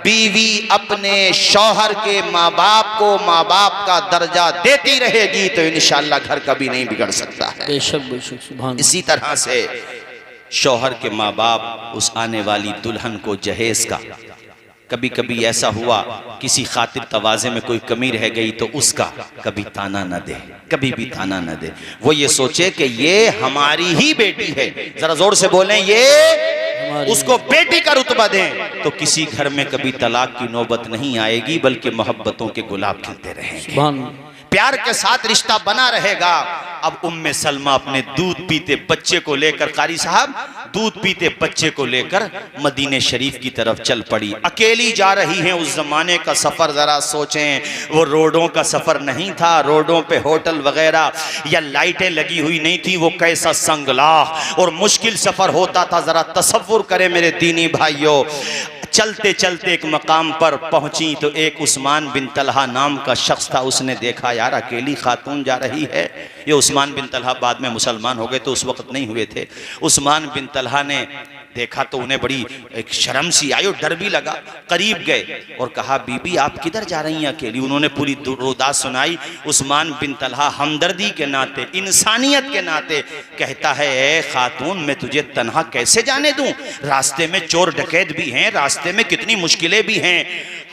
बीवी अपने शौहर के माँ बाप को माँ बाप का दर्जा देती रहेगी तो इंशाअल्लाह घर कभी नहीं बिगड़ सकता है। बेशक बेशक, सुभान। इसी तरह से शौहर के माँ बाप उस आने वाली दुल्हन को जहेज का, कभी कभी ऐसा हुआ किसी खातिर तवाज़े में कोई कमी रह गई तो उसका कभी ताना न दे, कभी भी ताना न दे। वो ये सोचे कि ये हमारी ही बेटी है, जरा जोर से बोलें, ये उसको बेटी का रुतबा दें, तो किसी घर में कभी तलाक की नौबत नहीं आएगी, बल्कि मोहब्बतों के गुलाब खिलते रहेंगे, प्यार के साथ रिश्ता बना रहेगा। अब उम्मे सलमा अपने दूध पीते बच्चे को लेकर, कारी साहब, दूध पीते बच्चे को लेकर मदीने शरीफ की तरफ चल पड़ी। अकेली जा रही हैं। उस जमाने का सफर जरा सोचें, वो रोडों का सफर नहीं था, रोडों पे होटल वगैरह या लाइटें लगी हुई नहीं थी। वो कैसा संगलाह और मुश्किल सफर होता था, जरा तसव्वुर करें मेरे दीनी भाइयों। चलते चलते एक मकाम पर पहुंची तो एक उस्मान बिन तलहा नाम का शख्स था। उसने देखा यार अकेली खातून जा रही है। ये उस्मान बिन तलहा बाद में मुसलमान हो गए, तो उस वक्त नहीं हुए थे। उस्मान बिन तलहा ने देखा तो उन्हें बड़ी एक शर्म सी आई और डर भी लगा। करीब गए और कहा, बीबी आप किधर जा रही हैं अकेली? उन्होंने पूरी रोदास सुनाई। उस्मान बिन तलहा हमदर्दी के नाते, इंसानियत के नाते कहता है, ए खातून मैं तुझे तन्हा कैसे जाने दूं? रास्ते में चोर डकैत भी हैं, रास्ते में कितनी मुश्किलें भी हैं।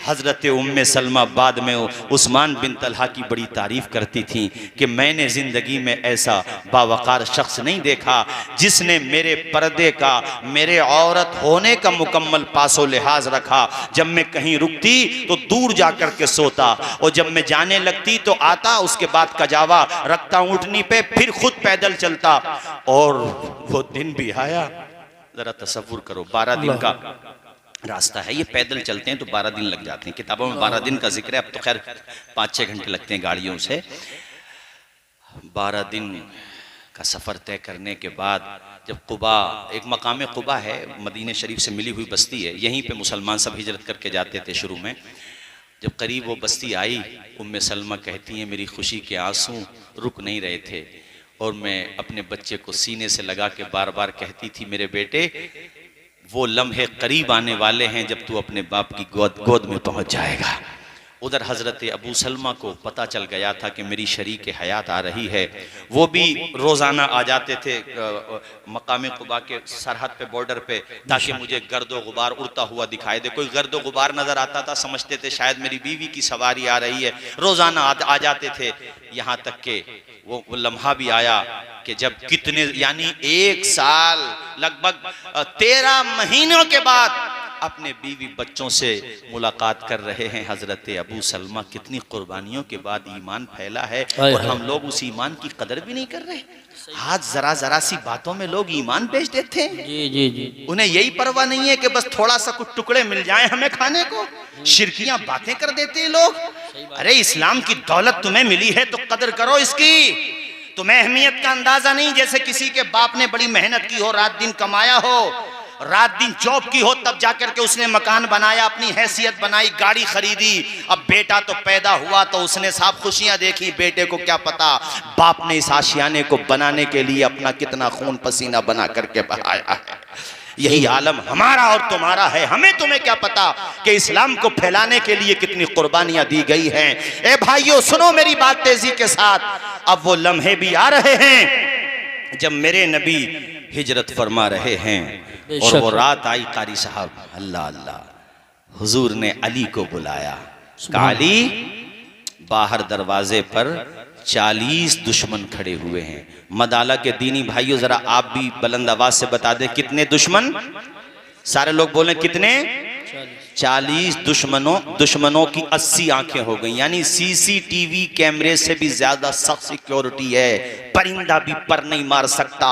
हज़रत उम्मे सलमा बाद में उस्मान बिन तलहा की बड़ी तारीफ़ करती थी कि मैंने ज़िंदगी में ऐसा बावकार शख्स नहीं देखा जिसने मेरे पर्दे का, मेरे औरत होने का मुकम्मल पासो लिहाज रखा। जब मैं कहीं रुकती तो दूर जा कर के सोता, और जब मैं जाने लगती तो आता, उसके बाद कजावा रखता ऊँटनी पे, फिर खुद पैदल चलता। और वो दिन भी आया, ज़रा तसव्वुर करो, 12 दिन का रास्ता है। ये पैदल चलते हैं तो 12 दिन लग जाते हैं। किताबों में 12 दिन का जिक्र है, अब तो खैर 5-6 घंटे लगते हैं गाड़ियों से। 12 दिन का सफ़र तय करने के बाद जब कुबा, एक मकाम कुबा है, मदीने शरीफ से मिली हुई बस्ती है, यहीं पे मुसलमान सब हिजरत करके जाते थे शुरू में। जब करीब वो बस्ती आई, उम्मे सलमा कहती हैं मेरी खुशी के आंसू रुक नहीं रहे थे, और मैं अपने बच्चे को सीने से लगा के बार बार कहती थी, मेरे बेटे वो लम्हे करीब आने वाले हैं जब तू अपने बाप की गोद में पहुंच जाएगा। उधर हज़रत अबू सलमा को पता चल गया था कि मेरी शरीक हयात आ रही है। वो भी रोज़ाना आ जाते थे मकाम कुबा के सरहद पे, बॉर्डर पे, ताकि मुझे गर्दो गुबार उड़ता हुआ दिखाई दे। कोई गर्दो गुबार नज़र आता था, समझते थे शायद मेरी बीवी की सवारी आ रही है। रोज़ाना आ जाते थे। यहाँ तक के वो लम्हा भी आया कि जब कितने, यानी 1 साल लगभग 13 महीनों के बाद अपने बीवी बच्चों से मुलाकात कर रहे हैं। हजरत अबू सलमा, कितनी कुर्बानियों के बाद ईमान फैला है और हम लोग उस ईमान की कदर भी नहीं कर रहे। आज जरा जरा सी बातों में लोग ईमान बेच देते हैं। जी जी जी। उन्हें यही परवाह नहीं है कि बस थोड़ा सा कुछ टुकड़े मिल जाएं हमें खाने को। शिरकियां बातें कर देते हैं लोग। अरे इस्लाम की दौलत तुम्हें मिली है तो कदर करो इसकी। तुम्हें अहमियत का अंदाजा नहीं। जैसे किसी के बाप ने बड़ी मेहनत की हो, रात दिन कमाया हो, रात दिन जॉब की हो, तब जाकर के उसने मकान बनाया, अपनी हैसियत बनाई, गाड़ी खरीदी। अब बेटा तो पैदा हुआ तो उसने साफ खुशियां देखी। बेटे को क्या पता बाप ने इस आशियाने को बनाने के लिए अपना कितना खून पसीना बना करके बहाया है। यही आलम हमारा और तुम्हारा है। हमें तुम्हें क्या पता कि इस्लाम को फैलाने के लिए कितनी कुर्बानियां दी गई हैं। ए भाइयों, सुनो मेरी बात तेजी के साथ। अब वो लम्हे भी आ रहे हैं जब मेरे नबी हिजरत फरमा रहे हैं और वो रात आई। कारी साहब, अल्लाह अल्लाह, हुजूर ने अली को बुलाया। कहा, अली, बाहर दरवाजे पर 40 दुश्मन खड़े हुए हैं। मदाला के दीनी भाइयों, जरा आप भी बुलंद आवाज से बता दें कितने दुश्मन। सारे लोग बोले कितने? 40 दुश्मनों की 80 आंखें हो गई। यानी सीसीटीवी कैमरे से भी ज्यादा सख्त सिक्योरिटी है। परिंदा भी पर नहीं मार सकता।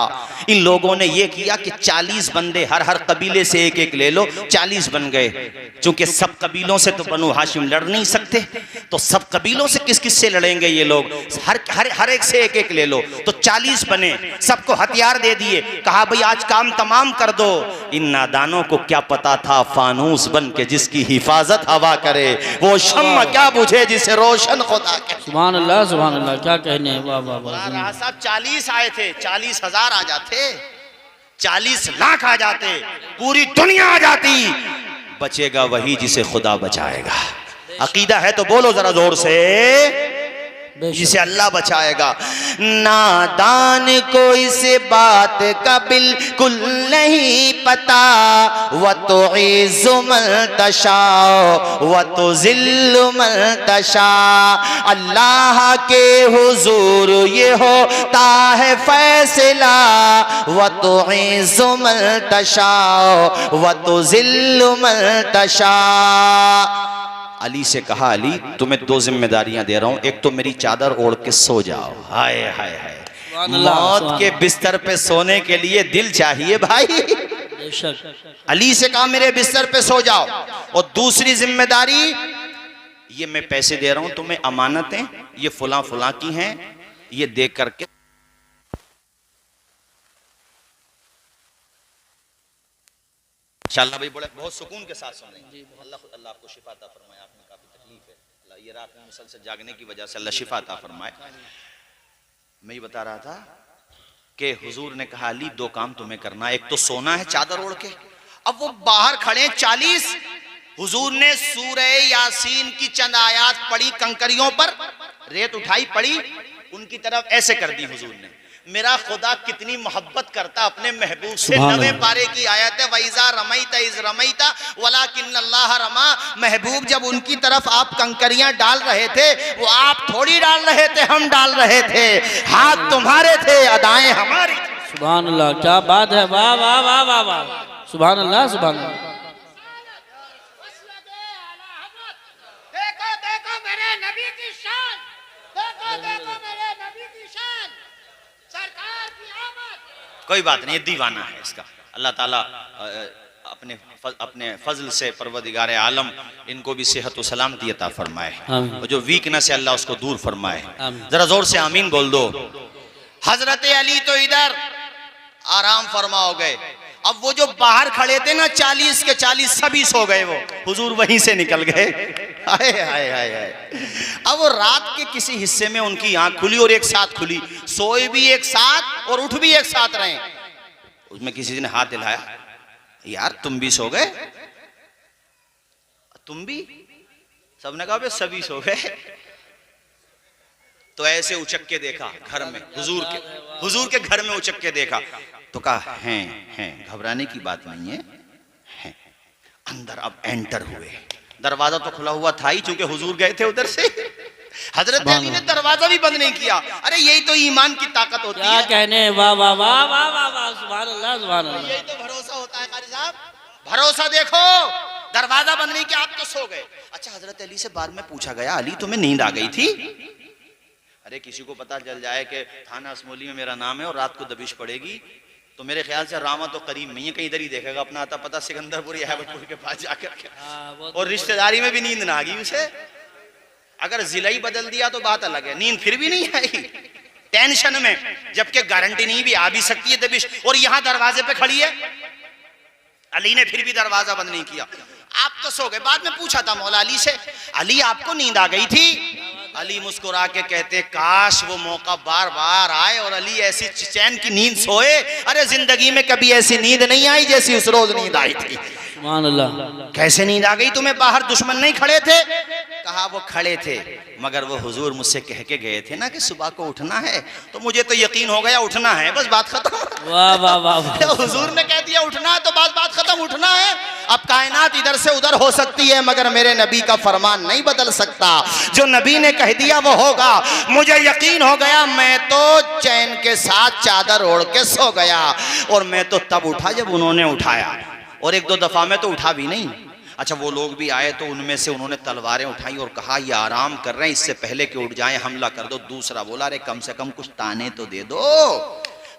इन लोगों ने यह किया कि 40 बंदे, हर कबीले से एक एक ले लो। 40 बन गए। चूंकि सब कबीलों से तो बनु हाशिम लड़ नहीं सकते, तो सब कबीलों से किस किस से लड़ेंगे ये लोग? हर एक से एक एक ले लो। तो 40 बने, सबको हथियार दे दिए। कहा, भाई आज काम तमाम कर दो। इन नादानों को क्या पता था फानूस बन के जिसकी हिफाजत हवा करे, वो शम्मा क्या बुझे जिसे रोशन खुदा करे। सुभान अल्लाह, सुभान अल्लाह, क्या कहने। वाह वाह वाह। राह साहब 40 आए थे, 40,000 आ जाते, 40 लाख आ जाते, पूरी दुनिया आ जाती। बचेगा वही जिसे खुदा बचाएगा। अकीदा है तो बोलो जरा जोर से, जिसे अल्लाह बचाएगा। नादान को इस बात का बिल्कुल नहीं पता। व तो इज़्ज़ु मन तशा व तो ज़िल्लु मन तशा। अल्लाह के हुजूर ये होता है फैसला। व तो इज़्ज़ु मन तशा व तो ज़िल्लु मन तशा। अली से कहा, अली तुम्हें 2 जिम्मेदारियां दे रहा हूं। एक तो मेरी चादर ओढ़ के सो जाओ। हाय हाय हाय, मौत के बिस्तर पे सोने के लिए दिल चाहिए भाई। अली से कहा मेरे बिस्तर पे सो जाओ। और दूसरी जिम्मेदारी, ये मैं पैसे दे रहा हूं तुम्हें, अमानतें, ये फुला फुला की हैं, ये दे करके इंशाअल्लाह भाई बड़े बहुत सुकून के साथ सुन रहे हैं। अल्लाह आपको शिफा अता फरमाए। आप में काफी तकलीफ है, अल्लाह ये रात में मुसलसल जागने की वजह से अल्लाह शिफा अता फरमाए। मैं ये बता रहा था कि हुजूर ने कहा, अली 2 काम तुम्हें करना, एक तो सोना है चादर ओढ़ के। अब वो बाहर खड़े 40। हुजूर ने सूरह यासीन की चंद आयात पढ़ी, कंकरियों पर रेत उठाई, पढ़ी, उनकी तरफ ऐसे कर दी हुजूर ने। मेरा खुदा कितनी मोहब्बत करता अपने महबूब से। 9वें पारे की आयत है, वैज़ा रमैता इज़ रमैता वलाकिन्नल्लाह रमा। महबूब जब उनकी तरफ आप कंकरियां डाल रहे थे, वो आप थोड़ी डाल रहे थे, हम डाल रहे थे। हाथ तुम्हारे थे, अदाएं हमारी। सुभान अल्लाह, क्या बात है। वाह वाह वाह वाह वाह, सुभान अल्लाह, सुभान अल्लाह। देखो देखो मेरे नबी की शान, देखो देखो मेरे नबी की शान, सरकार की आमद। कोई बात नहीं, ये दीवाना है इसका। अल्लाह ताला अपने फजल से परवरदिगार आलम इनको भी सेहत व सलामती अता फरमाए, और जो वीकनेस है अल्लाह उसको दूर फरमाए। जरा जोर से आमीन बोल दो। हजरत अली तो इधर आराम फरमा हो गए। अब वो जो बाहर खड़े थे ना 40 के 40 सभी सो गए। वो हुजूर वहीं से निकल गए। हाय हाय हाय हाय। अब वो रात के किसी हिस्से में उनकी आंख खुली और एक साथ खुली। सोए भी एक साथ और उठ भी एक साथ रहे। उसमें किसी ने हाथ हिलाया, यार तुम भी सो गए? तुम भी? सबने कहा सभी सो गए। तो ऐसे उचक के देखा घर में, हुजूर के घर में उचक के देखा तो कहा हैं, घबराने की बात नहीं है, हैं। अंदर अब एंटर हुए। दरवाजा तो खुला हुआ था ही, चूंकि हुजूर गए थे उधर से। हजरत अली ने दरवाजा भी बंद नहीं किया। अरे यही तो ईमान की ताकत होती है। क्या कहने। वाह वाह वाह वाह वाह वाह, सुभान अल्लाह, सुभान अल्लाह। यही तो भरोसा होता है कारी साहब। भरोसा देखो, दरवाजा बंद नहीं किया, आप तो सो गए। अच्छा, हजरत अली से बाद में पूछा गया, अली तुम्हें नींद आ गई थी? अरे किसी को पता चल जाए कि थाना असमोली में मेरा नाम है और रात को दबिश पड़ेगी, तो मेरे ख्याल से रामा तो करीब नहीं है, कहीं इधर ही देखेगा अपना आता पता सिकंदरपुर या हैबतपुर के पास जाकर के। और रिश्तेदारी में भी नींद ना आ गई उसे। अगर जिला ही बदल दिया तो बात अलग है, नींद फिर भी नहीं आई, टेंशन में, जबकि गारंटी नहीं भी आ भी सकती है दबिश। और यहां दरवाजे पे खड़ी है, अली ने फिर भी दरवाजा बंद नहीं किया। आप तो सो गए। बाद में पूछा था मौला अली से, अली आपको नींद आ गई थी? अली मुस्कुरा के कहते, काश वो मौका बार बार आए और अली ऐसी चैन की नींद सोए। अरे जिंदगी में कभी ऐसी नींद नहीं आई जैसी उस रोज नींद आई थी। सुभान अल्लाह। कैसे नींद आ गई तुम्हें? बाहर दुश्मन नहीं खड़े थे? कहा वो खड़े थे, मगर वो हुजूर मुझसे कह के गए थे ना कि सुबह को उठना है, तो मुझे तो यकीन हो गया उठना है, बस बात खत्म। वाह वाह वाह वाह। हुजूर ने कह दिया उठना है तो बात खत्म, उठना है। अब कायनात इधर से उधर हो सकती है, मगर मेरे नबी का फरमान नहीं बदल सकता। जो नबी ने कह दिया वो होगा। मुझे यकीन हो गया, मैं तो चैन के साथ चादर ओढ़ के सो गया। और मैं तो तब उठा जब उन्होंने उठाया, और एक दो दफा में तो उठा भी नहीं। अच्छा, वो लोग भी आए तो उनमें से उन्होंने तलवारें उठाई और कहा ये आराम कर रहे हैं, इससे पहले कि उठ जाएं हमला कर दो। दूसरा बोला, अरे कम से कम कुछ ताने तो दे दो,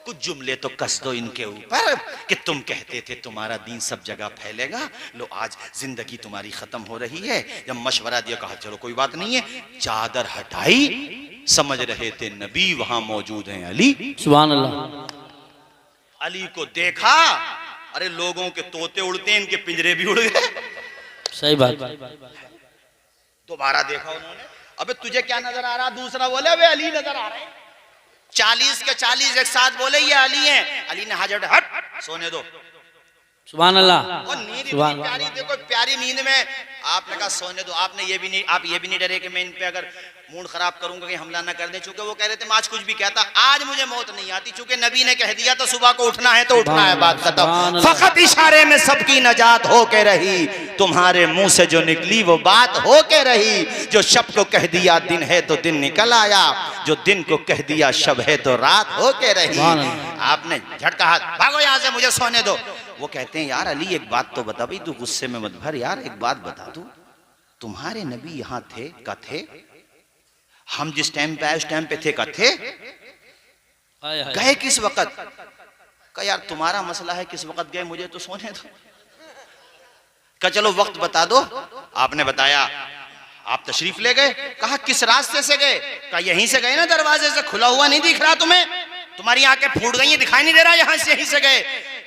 कुछ जुमले तो कस दो इनके ऊपर कि तुम कहते थे तुम्हारा दीन सब जगह फैलेगा, लो आज जिंदगी तुम्हारी खत्म हो रही है। जब मशवरा दिया, कहा चलो कोई बात नहीं है। चादर हटाई, समझ रहे थे नबी वहां मौजूद हैं। अली, सुभान अल्लाह। अली को देखा, अरे लोगों के तोते उड़ते हैं, इनके पिंजरे भी उड़ गए। सही बात। दोबारा देखा उन्होंने, अबे तुझे क्या नजर आ रहा? दूसरा बोले, अबे अली नजर आ रहे हैं। 40 के 40 एक साथ बोले ये अली हैं। अली ने हाथ, हट सोने दो। सुभान अल्लाह। और नींद इतनी प्यारी, देखो प्यारी नींद में आपने कहा सोने दो। आपने ये भी नहीं, आप ये भी नहीं डरे कि मैं इन पे अगर मूड खराब करूंगा कि हमला ना कर दे, चूंकि वो कह रहे थे मैं आज कुछ भी कहता, आज मुझे मौत नहीं आती, चूंकि नबी ने कह दिया तो सुबह को उठना है तो उठना है, बात खत्म। फकत इशारे में सबकी नजात हो के रही, तुम्हारे मुंह से जो निकली वो बात हो के रही। जो शब को कह दिया दिन है तो दिन निकल आया, जो दिन को कह दिया शब है तो रात हो के रही। आपने झटका हाथ, भागो यहां से, मुझे सोने दो। वो कहते हैं, यार अली एक बात तो बता भाई, तू गुस्से में मत भर यार, एक बात बता तू, तुम्हारे नबी यहाँ थे का थे? हम जिस टाइम पे आए उस टाइम पे थे का थे? गए किस वक्त? का यार तुम्हारा मसला है किस वक्त गए, मुझे तो सोने दो। का चलो वक्त बता दो। आपने बताया, आप तशरीफ ले गए। कहा किस रास्ते से गए? का यहीं से गए ना, दरवाजे से, खुला हुआ नहीं दिख रहा तुम्हें? तुम्हारी आंखें फूट गई हैं, दिखाई नहीं दे रहा, यहां से यहीं से गए।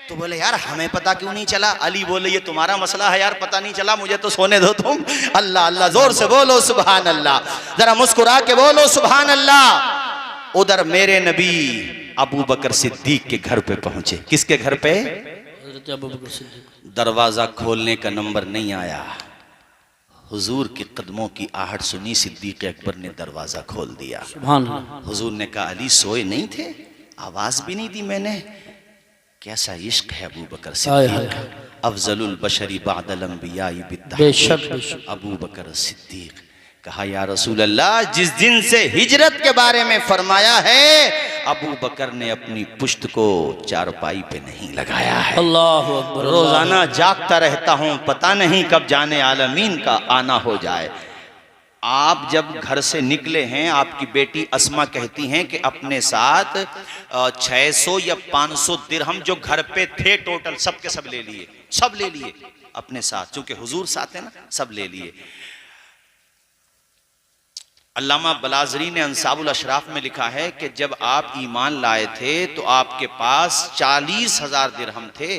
तो बोले यार हमें पता क्यों नहीं चला? अली बोले ये तुम्हारा मसला है यार, पता नहीं चला, मुझे तो सोने दो तुम। अल्लाह अल्लाह, जोर से बोलो सुभान अल्लाह, जरा मुस्कुरा के बोलो सुभान अल्लाह। उधर मेरे नबी अबू बकर सिद्दीक के घर पे पहुंचे। किसके घर पे? अबू बकर सिद्दीक। दरवाजा खोलने का नंबर नहीं आया, हुजूर के कदमों की आहट सुनी, सिद्दीक अकबर ने दरवाजा खोल दिया। सुभान अल्लाह। हुजूर ने कहा अली सोए नहीं थे? आवाज भी नहीं दी मैंने। कैसा इश्क है अबू बकर सिद्दीक, अफजलुल बशरी बादल अंबिया बेशक। अबू बकर सिद्दीक। कहा या रसूल अल्लाह, जिस दिन से हिजरत के बारे में फरमाया है, अबू बकर ने अपनी पुश्त को चारपाई पे नहीं लगाया है। अल्लाह अकबर। रोजाना जागता रहता हूं, पता नहीं कब जाने आलमीन का आना हो जाए। आप जब घर से निकले हैं, आपकी बेटी अस्मा कहती हैं कि अपने साथ 600 या 500 दिरहम जो घर पे थे टोटल, सब के सब ले लिए, सब ले लिए अपने साथ, क्योंकि हुजूर साथ है ना, सब ले लिए। अल्लामा बलाजरी ने अंसाबुल अशराफ में लिखा है कि जब आप ईमान लाए थे तो आपके पास 40,000 दिरहम थे,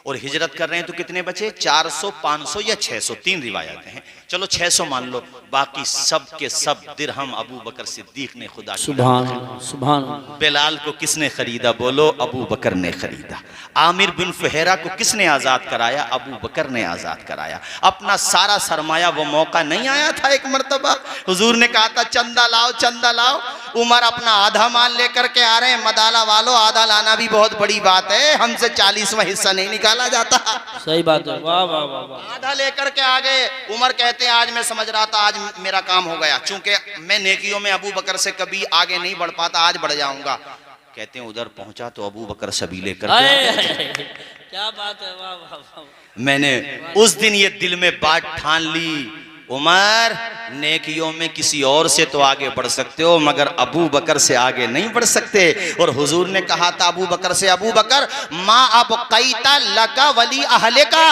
और हिजरत कर रहे हैं तो कितने बचे? 400, 500 या 600, 3 रिवायतें हैं। चलो 600 मान लो, बाकी सब के सब दिरहम अबू बकर सिद्दीक ने खुदा की। सुभान सुभान। बिलाल को किसने खरीदा? बोलो, अबू बकर ने खरीदा। आमिर बिन फुहैरा को किसने आजाद कराया? अबू बकर ने आजाद कराया। अपना सारा सरमाया, वो मौका नहीं आया था एक मर्तबा हुजूर ने कहा था चंदा लाओ, चंदा लाओ। उमर अपना आधा माल लेकर के आ रहे हैं, मदाला वालों आधा लाना भी बहुत बड़ी बात है, हमसे 40वां हिस्सा नहीं निकाला जाता। सही बात है, वाह वाह वाह वाह। आधा लेकर के आ गए। उमर कहते हैं आज मैं समझ रहा था आज मेरा काम हो गया, चूंकि मैं नेकियों में अबू बकर से कभी आगे नहीं बढ़ पाता, आज बढ़ जाऊंगा। कहते हैं उधर पहुंचा तो अबू बकर सबीले कर क्या बात है, वाह वाह वाह। मैंने उस दिन ये दिल में बात ठान ली, उमर नेकियों में किसी और से तो आगे बढ़ सकते हो मगर अबू बकर से आगे नहीं बढ़ सकते। और हुजूर ने कहा था अबू बकर से, अबू बकर माँ अब कैता लका वली अहले का,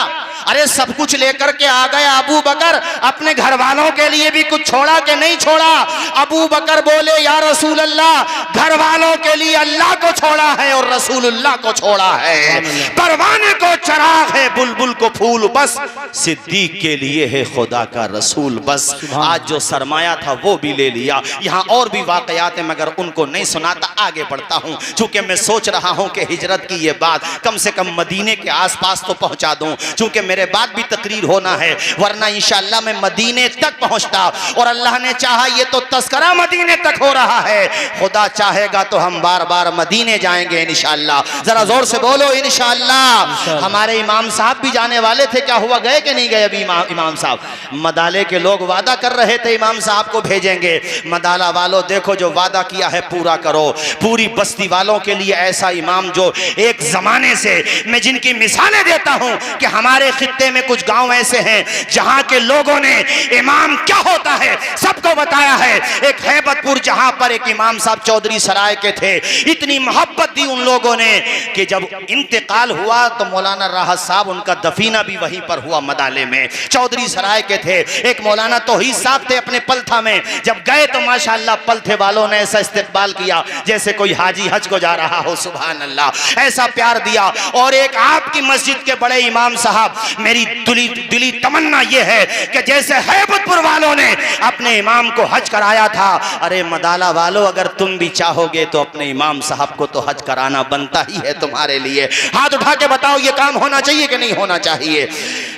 अरे सब कुछ लेकर के आ गए अबू बकर, अपने घर वालों के लिए भी कुछ छोड़ा कि नहीं छोड़ा? अबू बकर बोले या रसूल अल्लाह, घर वालों के लिए अल्लाह को छोड़ा है और रसूलुल्लाह को छोड़ा है। परवाने को चराग है, बुलबुल को फूल बस, सिद्दीक के लिए है खुदा का रसूल बस। आज जो सरमाया था वो भी ले लिया। यहाँ और भी वाकयात हैं मगर उनको नहीं सुनाता, आगे बढ़ता हूँ। चूंकि मैं सोच रहा हूँ कि हिजरत की ये बात कम से कम मदीने के आसपास तो पहुँचा दूँ, चूंकि मेरे बाद भी तकरीर होना है, वरना इंशाअल्लाह मैं मदीने तक पहुँचता। और अल्लाह ने चाहा ये तो तस्करा मदीने तक हो रहा है, खुदा चाहेगा तो हम बार बार मदीने जाएंगे इंशाअल्लाह। जरा जोर से बोलो इंशाअल्लाह। हमारे इमाम साहब भी जाने वाले थे, क्या हुआ, गए कि नहीं गए? अभी इमाम साहब, मदाले के लोग वादा कर रहे थे इमाम साहब को भेजेंगे। मदाला वालों देखो, जो वादा किया है पूरा करो। पूरी बस्ती वालों के लिए ऐसा इमाम जो एक जमाने से, मैं जिनकी मिसालें देता हूं कि हमारे खित्ते में कुछ गांव ऐसे हैं जहां के लोगों ने इमाम क्या होता है सबको बताया है। एक हैबतपुर जहां पर एक इमाम साहब चौधरी सराय के थे, इतनी मोहब्बत दी उन लोगों ने कि जब इंतकाल हुआ तो मौलाना राहत साहब, उनका दफीना भी वहीं पर हुआ मदाले में, चौधरी सराय के थे। एक मौलाना तौहीद साहब थे अपने पलथा में, जब गए तो माशाअल्लाह पलथे वालों ने ऐसा इस्तकबाल किया जैसे कोई हाजी हज को जा रहा हो, सुभान अल्लाह, ऐसा प्यार दिया। और एक आपकी मस्जिद के बड़े इमाम साहब, मेरी दिली तमन्ना यह है कि जैसे हैबतपुर वालों ने अपने इमाम को हज कराया था, अरे मदाला वालों अगर तुम भी चाहोगे तो अपने इमाम साहब को तो हज कराना बनता ही है तुम्हारे लिए। हाथ उठा के बताओ ये काम होना चाहिए कि नहीं होना चाहिए?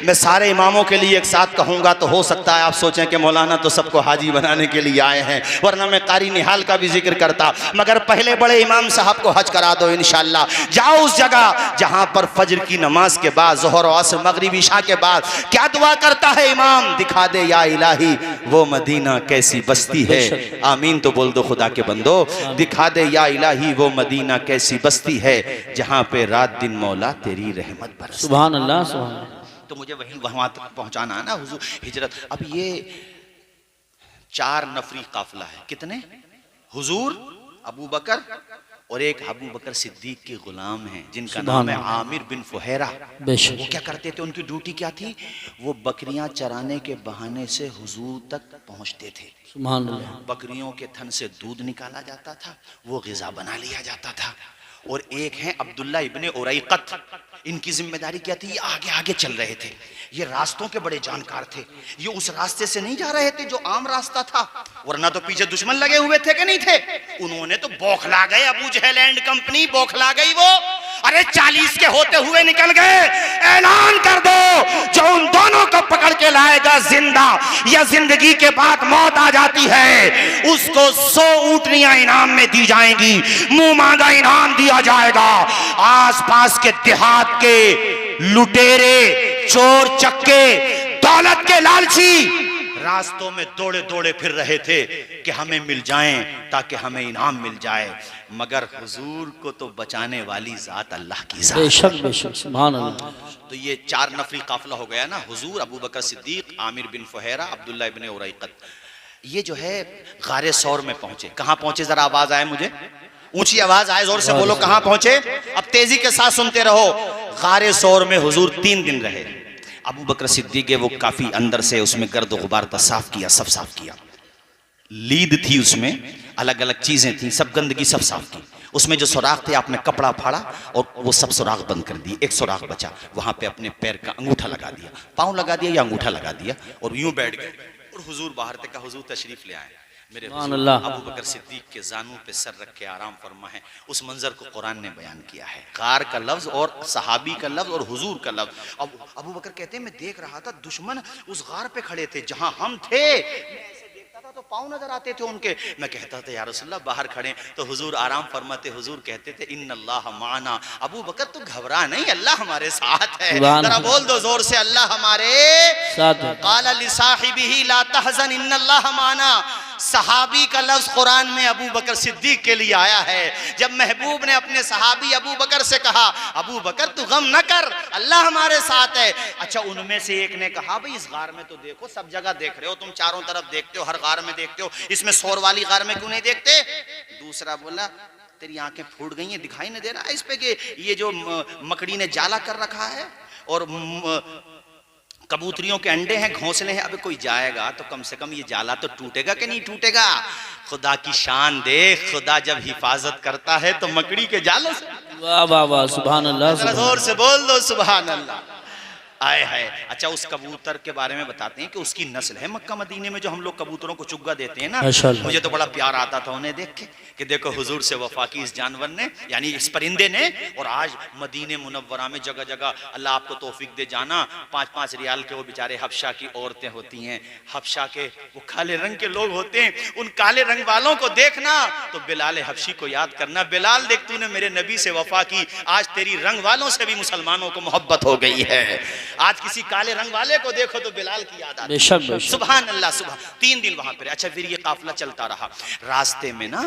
मैं सारे इमामों के लिए एक साथ कहूंगा तो हो सकता है आप सोचें कि मौलाना तो सबको हाजी बनाने के लिए आए हैं, वरना मैं कारी निहाल का भी जिक्र करता, मगर पहले बड़े इमाम साहब को हज करा दो इंशाअल्लाह। जाओ उस जगह जहां पर फजर की नमाज के बाद, ज़ोहर और असर, मगरिब, इशा के बाद क्या दुआ करता है इमाम, दिखा दे या इलाही वो मदीना कैसी बस्ती है। आमीन तो बोल दो खुदा के बंदो। दिखा दे या इलाही वो मदीना कैसी बस्ती है जहां पे रात दिन मौला तेरी रहमत बरसती। सुभान अल्लाह, सुभान अल्लाह। तो मुझे वहां तक पहुंचाना है ना हुजूर हिजरत। अब ये 4 नफरी काफिला है, कितने? हुजूर, अबू बकर और एक अबू बकर सिद्दीक के गुलाम हैं जिनका नाम है आमिर बिन फुहैरा। वो क्या करते थे, उनकी ड्यूटी क्या थी? वो बकरियां चराने के बहाने से हुजूर तक पहुंचते थे। सुभान अल्लाह। बकरियों के थन से दूध निकाला जाता था, वो ग़िज़ा बना लिया जाता था। और एक हैं अब्दुल्ला इब्ने उरैक़त, इनकी जिम्मेदारी क्या थी? ये आगे आगे चल रहे थे, ये रास्तों के बड़े जानकार थे। ये उस रास्ते से नहीं जा रहे थे जो आम रास्ता था, वरना तो पीछे दुश्मन लगे हुए थे कि नहीं थे। उन्होंने तो बौखला गए, अबू जहल एंड कंपनी बौखला गई वो। अरे 40 के होते हुए निकल गए, ऐलान कर दो जो उन दोनों को पकड़ के लाएगा जिंदा या जिंदगी के बाद मौत आ जाती है, उसको 100 ऊँटनियां इनाम में दी जाएंगी, मुंह मांगा इनाम दिया जाएगा। आसपास के देहात के लुटेरे, चोर चक्के, दौलत के लालची रास्तों में दौड़े दौड़े फिर रहे थे कि हमें मिल जाएं ताकि हमें इनाम मिल जाए, मगर हुजूर को तो बचाने वाली जात अल्लाह की जात। बेशक बेशक, सुभान अल्लाह। तो ये 4 नफरी काफिला हो गया ना, हुजूर, अबू बकर सिद्दीक, आमिर बिन फुहैरा, अब्दुल्ला इब्ने उरैक़त। ये जो है गारे सौर में पहुंचे। कहां पहुंचे? जरा आवाज आए मुझे, ऊंची आवाज आए, जोर से बोलो, कहां पहुंचे? अब तेजी के साथ सुनते रहो। गारे सौर में हुजूर 3 दिन रहे। अबू बकर सिद्दीक वो काफी अंदर से उसमें गर्द गुबार था, साफ किया, सब साफ किया। लीद थी उसमें, अलग अलग चीजें थी, सब गंदगी सब साफ की। उसमें जो सुराख थे आपने कपड़ा फाड़ा और वो सब सुराख बंद कर दिए। एक सुराख बचा, वहां पे अपने पैर का अंगूठा लगा दिया, पाँव लगा दिया या अंगूठा लगा दिया और यूं बैठ गए। और हुजूर बाहर तक, हुजूर तशरीफ ले आए। मेरे अबू बकर सिद्दीक के जानू पे सर रख के आराम फरमा है। उस मंजर को कुरान ने बयान किया है, गार का लफ्ज और सहाबी का लफ्ज और हुजूर का लफ्ज। अब अबू बकर कहते हैं मैं देख रहा था दुश्मन उस गार पे खड़े थे जहां हम थे, तो पाँव नजर आते थे उनके। मैं कहता था या रसूलल्लाह बाहर खड़े, तो हुजूर आराम फरमाते, हुजूर कहते थे इन्नल्लाह माना। अबू बकर तू घबरा नहीं, अल्लाह हमारे साथ है। जरा बोल दो जोर से, अल्लाह हमारे साथ है। क़ाला लिसाहिबिही ला तहज़न इन्नल्लाह माना। सहाबी का लफ्ज कुरान में अबू बकर सिद्दीक के लिए आया है। जब महबूब ने अपने सहाबी अबू बकर से कहा, अबू बकर तू गम न कर, अल्लाह हमारे साथ है। अच्छा, उनमें से एक ने कहा, भाई इस गार में तो देखो, सब जगह देख रहे हो, तुम चारों तरफ देखते हो, हर गार में देखते हो, इसमें शोर वाली गार में क्यों नहीं देखते? दूसरा बोला, तेरी आंखें फूट गई हैं, दिखाई नहीं दे रहा है इस पे कि ये जो मकड़ी ने जाला कर रखा है और कबूतरियों के अंडे हैं, घोंसले हैं, अबे कोई जाएगा तो कम से कम ये जाला तो टूटेगा कि नहीं टूटेगा? खुदा की शान देख, खुदा जब हिफाजत करता है तो मकड़ी के जालों से। वाह वाह वाह, सुभान अल्लाह, जरा जोर से बोल दो सुभान अल्लाह। आए है। अच्छा, उस कबूतर के बारे में बताते हैं कि उसकी नस्ल है मक्का मदीने में, जो हम लोग कबूतरों को चुग्गा देते हैं ना, मुझे तो बड़ा प्यार आता था उन्हें देख के कि देखो हुजूर से वफा की इस जानवर ने, यानी इस परिंदे ने, और आज मदीने मुनव्वरा में जगह जगह अल्लाह आपको तौफीक दे जाना, 5-5 रियाल के वो बेचारे हबशा की औरतें होती हैं, हबशा के वो काले रंग के लोग होते हैं, उन काले रंग वालों को देखना तो बिलाल हबशी को याद करना, बिलाल देख तूने मेरे नबी से वफा की, आज तेरी रंग वालों से भी मुसलमानों को मोहब्बत हो गई है। आज किसी काले रंग वाले को देखो तो बिलाल की याद आती है। सुभान अल्लाह, सुभान। 3 दिन वहां पर। अच्छा, फिर ये काफिला चलता रहा, रास्ते में ना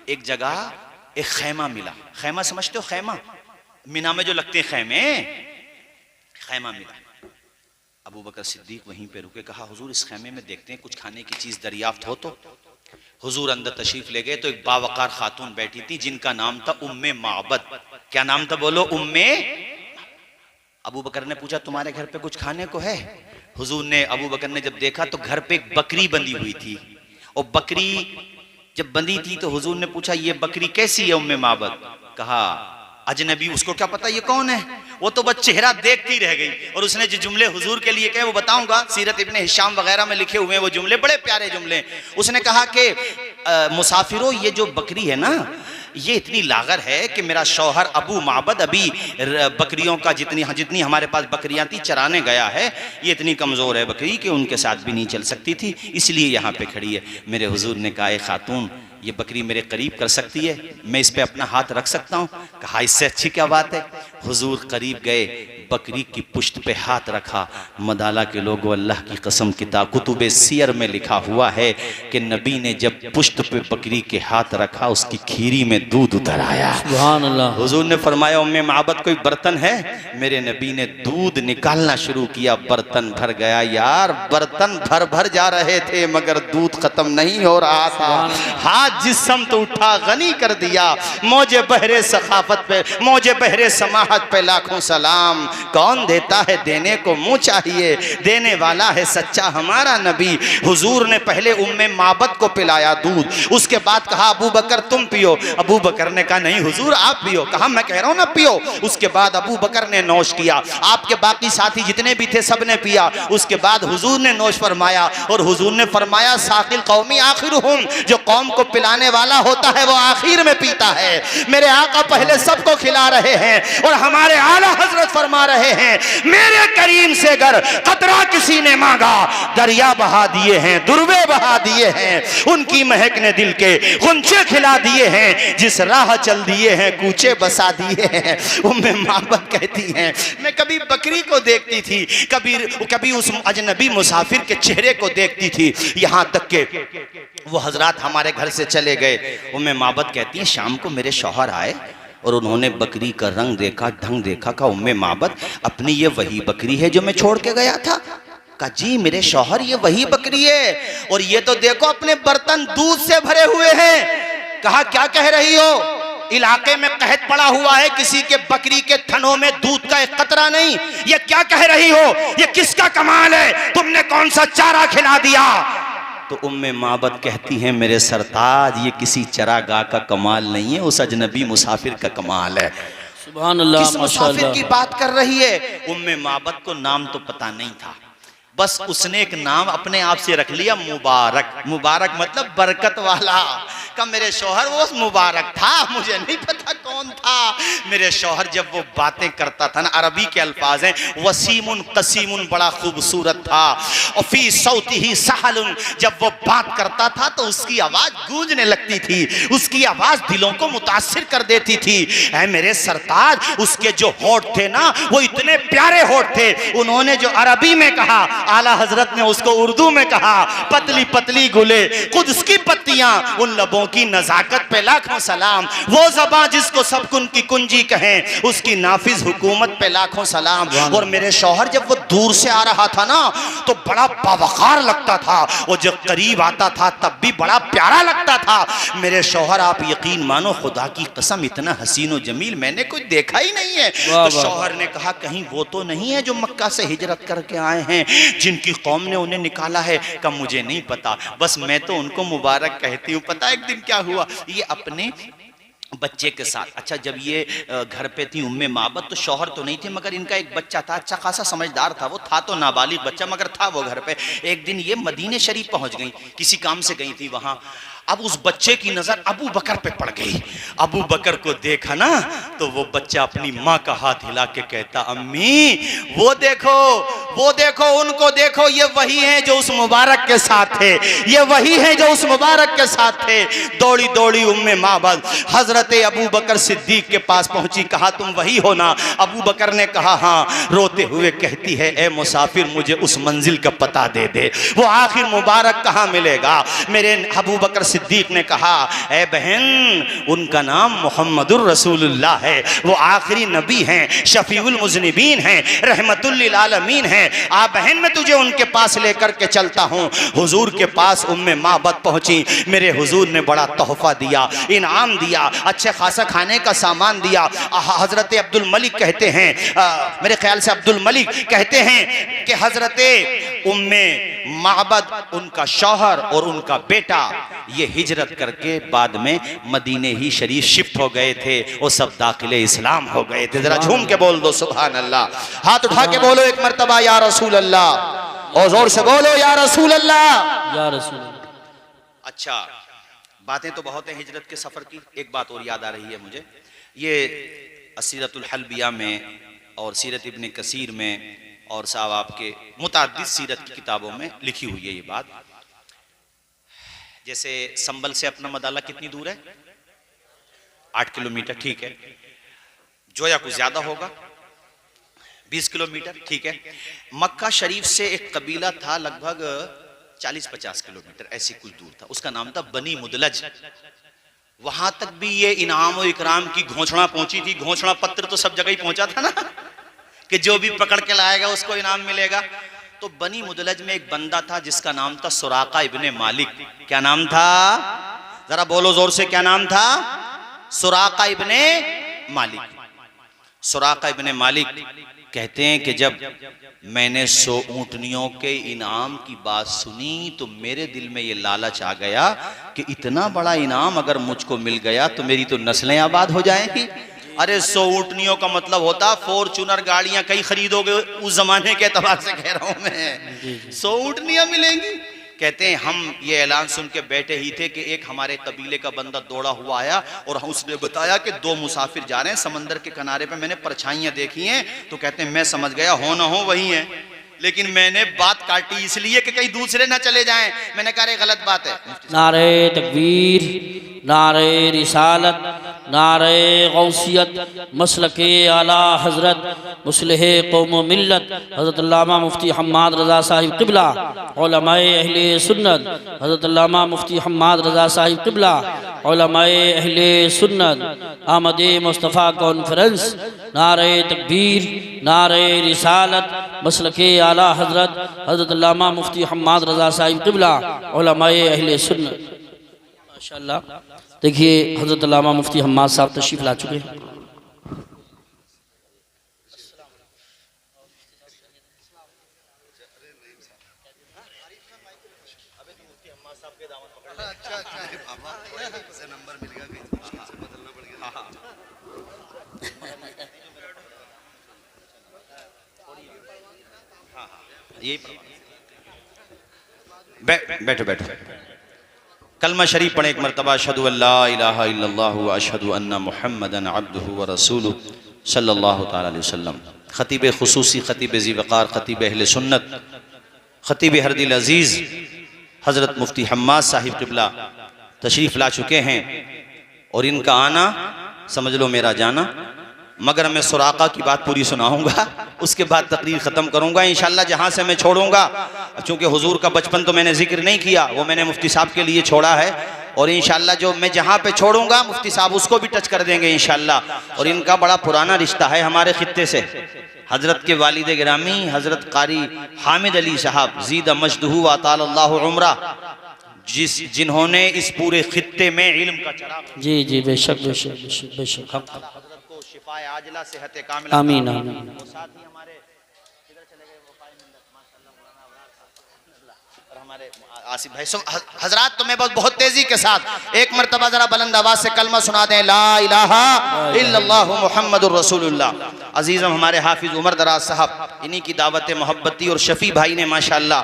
एक जगह एक खैमा मिला। खैमा समझते हो? खैमा मीना में जो लगते हैं खैमे, खैमा मिला। अबू बकर सिद्दीक वहीं पे रुके, कहा हुजूर इस खैमे में देखते हैं कुछ खाने की चीज दरियाफ्त हो तो। हुजूर अंदर तशरीफ ले गए तो एक बावकार खातून बैठी थी जिनका नाम था उम्मे माबद। क्या नाम था? बोलो, उम्मे। अबू बकर ने पूछा तुम्हारे घर पे कुछ खाने को है? हुजूर ने, अबू बकर ने जब देखा तो घर पे एक बकरी बंधी हुई थी, और बकरी जब बंधी थी तो हुजूर ने पूछा ये बकरी कैसी है उम्मे माबद? कहा अजनबी, उसको क्या पता ये कौन है? वो तो बस चेहरा देखती रह गई। और उसने जो जुमले हुजूर के लिए कहे वो बताऊंगा, सीरत इब्ने हिशाम वगैरह में लिखे हुए हैं वो जुमले, बड़े प्यारे जुमले। उसने कहा कि मुसाफिरों, ये जो बकरी है ना, ये इतनी लागर है कि मेरा शौहर अबू माबद अभी बकरियों का जितनी हमारे पास बकरियां थी चराने गया है, ये इतनी कमज़ोर है बकरी कि उनके साथ भी नहीं चल सकती थी, इसलिए यहाँ पे खड़ी है। मेरे हुजूर ने कहा, खातून ये बकरी मेरे करीब कर सकती है, मैं इस पे अपना हाथ रख सकता हूँ? कहा इससे अच्छी क्या बात है। हुजूर करीब गए, बकरी की पुश्त पे हाथ रखा। मदाला के लोगों, अल्लाह की कसम, किताब कुतुबे सियर में लिखा हुआ है कि नबी ने जब पुश्त पे बकरी के हाथ रखा उसकी खीरी में दूध उतर आया। सुभान अल्लाह। हुजूर ने फरमाया उम्मे माबद कोई बर्तन है? मेरे नबी ने दूध निकालना शुरू किया, बर्तन भर गया। यार, बर्तन भर भर जा रहे थे मगर दूध खत्म नहीं हो रहा था। हाथ जिस्म तो उठा, गनी कर दिया। मौजे बहरे सखाफत पे, मौजे बहरे समाहत पे लाखों सलाम। कौन देता है? देने को मुंह चाहिए, देने वाला है सच्चा हमारा नबी। हुजूर ने पहले उम्मे माबद को पिलाया दूध, उसके बाद कहा अबू बकर तुम पियो। अबू बकर ने कहा नहीं हुजूर आप पियो। कहा मैं कह रहा हूं ना पियो। उसके बाद अबू बकर ने नोश किया, आपके बाकी साथी जितने भी थे सब ने पिया। उसके बाद हुजूर ने नोश फरमाया और हुजूर ने फरमाया साकिल कौमी आखिरुहुम, जो कौम को पिलाने वाला होता है वो आखिर में पीता है। मेरे आका पहले सबको खिला रहे हैं और हमारे आला हजरत फरमा रहे हैं मेरे करीम से अगर कतरा किसी ने मांगा, दरिया बहा दिए हैं, दुर्वे बहा दिए हैं, उनकी महक ने दिल के गुंचे खिला दिए हैं, जिस राह चल दिए हैं कूचे बसा दिए हैं। उम्मे माबद कहती हैं मैं कभी बकरी को देखती थी, कभी उस अजनबी मुसाफिर के चेहरे को देखती थी, यहाँ तक के वो हजरात हमारे घर से चले गए। उम्मे माबद कहती हैं शाम को मेरे शौहर आए और उन्होंने बकरी का रंग देखा, ढंग देखा। कहा उम्मे माबद अपनी ये वही बकरी है जो मैं छोड़ के गया था? कहा जी मेरे शौहर ये वही बकरी है, और ये तो देखो अपने बर्तन दूध से भरे हुए हैं। कहा क्या कह रही हो? इलाके में कहत पड़ा हुआ है, किसी के बकरी के थनों में दूध का एक कतरा नहीं। ये क्या कह रही हो? ये किसका कमाल है? तुमने कौन सा चारा खिला दिया? तो उम्मे माबद कहती हैं मेरे सरताज ये किसी चरागाह का कमाल नहीं है, उस अजनबी मुसाफिर का कमाल है। सुभान अल्लाह। किस मुसाफिर की बात कर रही है? उम्मे माबद को नाम तो पता नहीं था, बस उसने एक नाम अपने आप से रख लिया मुबारक। मुबारक मतलब बरकत वाला। का मेरे शौहर वो मुबारक था, मुझे नहीं पता कौन था। मेरे शौहर जब वो बातें करता था ना, अरबी के अल्फाज हैं, वसीमुन कसीमुन, बड़ा खूबसूरत था। और फी सौतिही सहलुन, जब वो बात करता था तो उसकी आवाज गूंजने लगती थी, उसकी आवाज दिलों को मुतासिर कर देती थी। ऐ मेरे सरताज, उसके जो होठ थे ना वो इतने प्यारे होठ थे, उन्होंने जो अरबी में कहा, आला हजरत ने उसको उर्दू में कहा, पतली पतली गुले कुद्स की पत्तियां, उन लबों की नजाकत पे लाखों सलाम। वो ज़बां जिसको सब कुन की कुंजी कहें, उसकी नाफिज हुकूमत पे लाखों सलाम। और मेरे शौहर जब वो दूर से आ रहा था ना तो बड़ा बावकार लगता था, वो जब करीब आता था तब भी बड़ा प्यारा लगता था। मेरे शौहर, आप यकीन मानो, खुदा की कसम इतना हसीन और जमील मैंने कुछ देखा ही नहीं है। तो शौहर ने कहा, कहीं वो तो नहीं है जो मक्का से हिजरत करके आए हैं, जिनकी कौम ने उन्हें निकाला है? कब मुझे नहीं पता, बस मैं तो उनको मुबारक कहती हूँ। पता एक दिन क्या हुआ, ये अपने बच्चे के साथ, अच्छा जब ये घर पे थी उम्मे माबद, तो शौहर तो नहीं थे मगर इनका एक बच्चा था, अच्छा खासा समझदार था, वो था तो नाबालिग बच्चा मगर था वो घर पे। एक दिन ये मदीने शरीफ पहुंच गई, किसी काम से गई थी वहां। अब उस बच्चे की नजर अबू बकर पे पड़ गई। अबू बकर को देखा ना तो वो बच्चा अपनी माँ का हाथ हिला के कहता, अम्मी वो देखो, वो देखो, उनको देखो, ये वही हैं जो उस मुबारक के साथ थे, ये वही हैं जो उस मुबारक के साथ थे। दौड़ी दौड़ी उम्मे माबद हजरत अबू बकर सिद्दीक के पास पहुंची, कहा तुम वही हो ना? अबू बकर ने कहा हाँ। रोते हुए कहती है, ए मुसाफिर, मुझे उस मंजिल का पता दे दे, वो आखिर मुबारक कहाँ मिलेगा? मेरे अबू बकर सिद्दीक ने कहा, ए बहन, उनका नाम मोहम्मदुर रसूलुल्लाह है, वो आखिरी नबी हैं, शफीउल मुज़निबीन हैं, रहमतुल लिल आलमीन हैं। आ बहन, मैं तुझे उनके पास लेकर के चलता हूँ। हुजूर के पास उम्मे माबद पहुंची। मेरे हुजूर ने बड़ा तोहफा दिया, इनाम दिया, अच्छे खासा खाने का सामान दिया। हजरत अब्दुल मलिक कहते हैं, मेरे ख्याल से अब्दुल मलिक कहते हैं कि हजरत उम्मे माबद, उनका शौहर और उनका बेटा, ये हिजरत करके बाद में मदीने ही शरीफ शिफ्ट हो गए थे, वो सब दाखिले इस्लाम हो गए थे। जरा झूम के बोल दो सुभान अल्लाह, हाथ उठा के बोलो एक मर्तबा या रसूल अल्लाह, और जोर से बोलो या रसूल अल्लाह, या रसूल। अच्छा, बातें तो बहुत हैं हिजरत के सफर की। एक बात और याद आ रही है मुझे, ये सीरतुल हल्बिया में और सीरत इब्न कसीर में और साहब आपके मुताद्दिद सीरत की किताबों में लिखी हुई है ये बात। जैसे संबल से अपना मदाला कितनी दूर है? 8 किलोमीटर, ठीक है। जोया कुछ ज्यादा होगा, 20 किलोमीटर, ठीक है। मक्का शरीफ से एक कबीला था, लगभग 40-50 किलोमीटर ऐसी कुछ दूर था, उसका नाम था बनी मुदलज। वहां तक भी ये इनाम और इकराम की घोषणा पहुंची थी। घोषणा पत्र तो सब जगह ही पहुंचा था ना कि जो भी पकड़ के लाएगा उसको इनाम मिलेगा। तो बनी मुदलज में एक बंदा था जिसका नाम था सुराका इब्ने मालिक। क्या नाम था? जरा बोलो जोर से, क्या नाम था? सुराका इब्ने मालिक। सुराका इब्ने मालिक कहते हैं कि जब मैंने 100 ऊंटनियों के इनाम की बात सुनी तो मेरे दिल में ये लालच आ गया कि इतना बड़ा इनाम अगर मुझको मिल गया तो मेरी तो नस्लें आबाद हो जाएंगी। अरे 100 ऊंटनियों का मतलब होता फॉर्च्यूनर गाड़ियां कई खरीदोगे उस जमाने के एतबार से कह रहा हूं मैं। 100 ऊंटनियां मिलेंगी। कहते हैं हम ये ऐलान सुन के बैठे ही थे कि एक हमारे कबीले का बंदा दौड़ा हुआ आया और उसने बताया कि 2 मुसाफिर जा रहे हैं समंदर के किनारे पे, मैंने परछाइयां देखी हैं। तो कहते हैं मैं समझ गया हो ना हो वही है, लेकिन मैंने बात काटी इसलिए कि कहीं दूसरे ना चले जाएं। मैंने कहा गलत बात है। नारे तकबीर, नारे रिसालत, नारे गौसियत, मसलके आला हजरत मुस्लिह कौम व मिल्लत हज़रत अल्लामा मुफ्ती हम्माद रज़ा साहिब क़िबला, उलमाए अहले सुन्नत हज़रत अल्लामा मुफ्ती हम्माद रज़ा साहिब क़िबला, उलमाए अहले सुन्नत आमद मुस्तफ़ा कॉन्फ्रेंस, नारे तकबीर, नारे रिसालत, मसलके आला हजरत हज़रत अल्लामा मुफ्ती हम्माद रज़ा साहिब क़िबला, उलमाए अहले सुन्नत। माशाअल्लाह। देखिए हज़रत अल्लामा मुफ्ती हम्माद साहब तशरीफ़ ला चुके हैं। बैठो बैठो। कलमा शरीफ पढ़े एक मरतबा, अशहदु अल्ला इलाहा इल्लल्लाह व अशहदु अन्ना मुहम्मदन अब्दुहु व रसूलुहु सल्लल्लाहु तआला अलैहि वसल्लम। खतीब खुसूसी, खतीब ज़ीवक़ार, खतीब अहले सुन्नत, खतीब हरदिल अज़ीज़ हज़रत मुफ्ती हम्माद साहिब क़िबला तशरीफ़ ला चुके हैं और इनका आना समझ लो मेरा जाना। मगर मैं सुराक़ा की बात पूरी सुनाऊंगा, उसके बाद तकरीर ख़त्म करूंगा इंशाअल्लाह। जहाँ से मैं छोड़ूंगा, चूँकि हुजूर का बचपन तो मैंने जिक्र नहीं किया, वो मैंने मुफ्ती साहब के लिए छोड़ा है, और इंशाअल्लाह जो मैं जहाँ पे छोड़ूंगा मुफ्ती साहब उसको भी टच कर देंगे इंशाअल्लाह। और इनका बड़ा पुराना रिश्ता है हमारे खित्ते से। हज़रत के वालिद गिरामी हज़रत कारी हामिद अली साहब ज़ीद मजदहू व अतालल्लाहु उम्रा, जिन्होंने इस पूरे खित्ते में इल्म का चराग़, जी जी बेशक बेशक बेशक बेशक, हज़रत को शिफाए आजिला सेहत कामिल, आमीन आमीन। वो साथ ही हमारे किधर चले गए वो माशाअल्लाह मौलाना अबरार साहब और हमारे आसिफ भाई। हजरात तो मैं बहुत तेजी के साथ एक मरतबा जरा बुलंद आवाज से कलमा सुना दें, ला इलाहा इल्लल्लाहु मुहम्मदुर रसूलुल्लाह। अजीज़म हमारे हाफिज उमर दराज साहब, इन्हीं की दावत मोहब्बती और शफी भाई ने माशाअल्लाह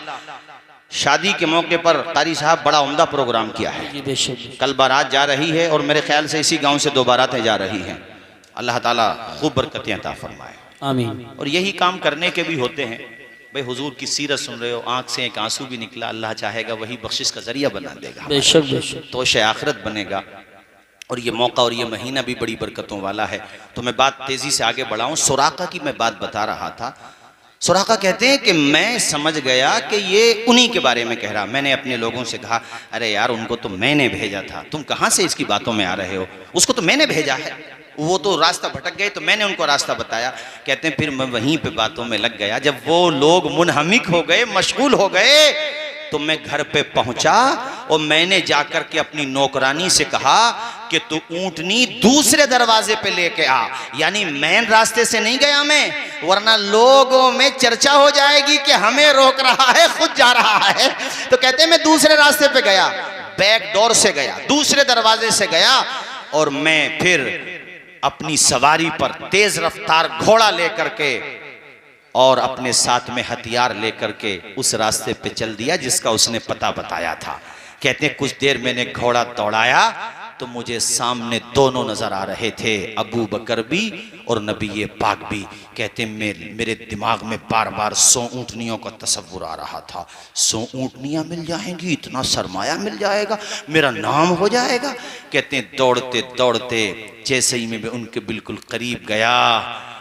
शादी के मौके पर कारी साहब बड़ा उम्दा प्रोग्राम किया है। जी बेशक, कल बारात जा रही है और मेरे ख्याल से इसी गांव से 2 बारातें जा रही हैं। अल्लाह ताला खूब बरकतें अता फरमाए। आमीन। और यही काम करने के भी होते हैं भाई। हुजूर की सीरत सुन रहे हो, आंख से एक आंसू भी निकला, अल्लाह चाहेगा वही बख्शिश का जरिया बना देगा, बेशक बेशक, तो शे आखिरत बनेगा। और ये मौका और ये महीना भी बड़ी बरकतों वाला है। तो मैं बात तेजी से आगे बढ़ाऊं, सुराक़ा की मैं बात बता रहा था। सुराक़ा कहते हैं कि मैं समझ गया कि ये उन्हीं के बारे में कह रहा। मैंने अपने लोगों से कहा, अरे यार उनको तो मैंने भेजा था, तुम कहाँ से इसकी बातों में आ रहे हो? उसको तो मैंने भेजा है, वो तो रास्ता भटक गए तो मैंने उनको रास्ता बताया। कहते हैं फिर मैं वहीं पे बातों में लग गया। जब वो लोग मुनहमिक हो गए, मशगूल हो गए, तो मैं घर पे पहुंचा और मैंने जाकर के अपनी नौकरानी से कहा कि तू ऊंटनी दूसरे दरवाजे पे लेके आ। यानी मेन रास्ते से नहीं गया मैं, वरना लोगों में चर्चा हो जाएगी कि हमें रोक रहा है, खुद जा रहा है। तो कहते हैं मैं दूसरे रास्ते पे गया, बैक डोर से गया, दूसरे दरवाजे से गया, और मैं फिर अपनी सवारी पर तेज रफ्तार घोड़ा लेकर के और अपने साथ में हथियार लेकर के उस रास्ते पे चल दिया जिसका उसने पता बताया था। कहते हैं कुछ देर मैंने घोड़ा दौड़ाया तो मुझे सामने दोनों नजर आ रहे थे, अबू बकर भी और नबी पाक भी। कहते मेरे दिमाग में बार बार 100 ऊँटनियों का तस्वुर आ रहा था। 100 ऊँटनियाँ मिल जाएंगी, इतना सरमाया मिल जाएगा, मेरा नाम हो जाएगा। कहते हैं दौड़ते दौड़ते जैसे ही मैं उनके बिल्कुल करीब गया,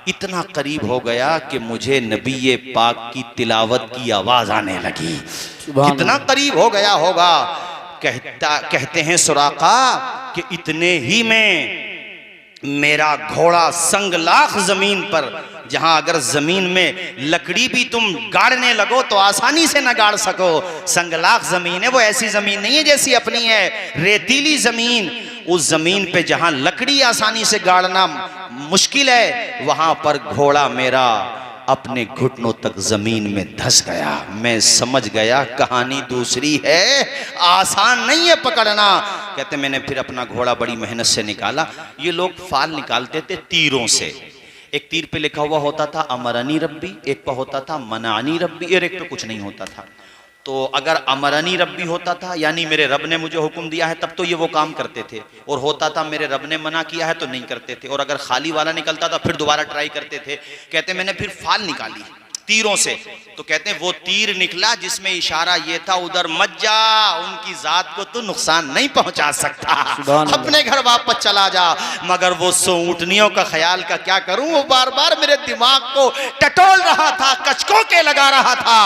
इतना करीब हो गया कि मुझे नबी पाक की तिलावत की आवाज आने लगी। कितना करीब हो गया होगा। कहते हैं सुराक़ा कि इतने ही में मेरा घोड़ा संगलाख जमीन पर, जहां अगर जमीन में लकड़ी भी तुम गाड़ने लगो तो आसानी से न गाड़ सको, संगलाख जमीन है। वो ऐसी जमीन नहीं है जैसी अपनी है, रेतीली जमीन। उस जमीन पे जहां लकड़ी आसानी से गाड़ना मुश्किल है, वहां पर घोड़ा मेरा अपने घुटनों तक जमीन में धंस गया। मैं समझ गया कहानी दूसरी है, आसान नहीं है पकड़ना। कहते मैंने फिर अपना घोड़ा बड़ी मेहनत से निकाला। ये लोग फाल निकालते थे तीरों से। एक तीर पे लिखा हुआ होता था अमरनी रब्बी, एक पे होता था मनानी रब्बी, और एक पे कुछ नहीं होता था। तो अगर अमरनी रब्बी होता था यानी मेरे रब ने मुझे हुक्म दिया है, तब तो ये वो काम करते थे, और होता था मेरे रब ने मना किया है तो नहीं करते थे। और अगर खाली वाला निकलता था फिर दोबारा ट्राई करते थे। कहते मैंने फिर फाल निकाली तीरों से, तो कहते हैं वो तीर निकला जिसमें इशारा ये था उधर मत जा, उनकी जात को तो नुकसान नहीं पहुंचा सकता, अपने घर वापस चला जा। मगर वो 100 ऊँटनियों का ख्याल का क्या करूं, वो बार बार मेरे दिमाग को टटोल रहा था, कचकों के लगा रहा था।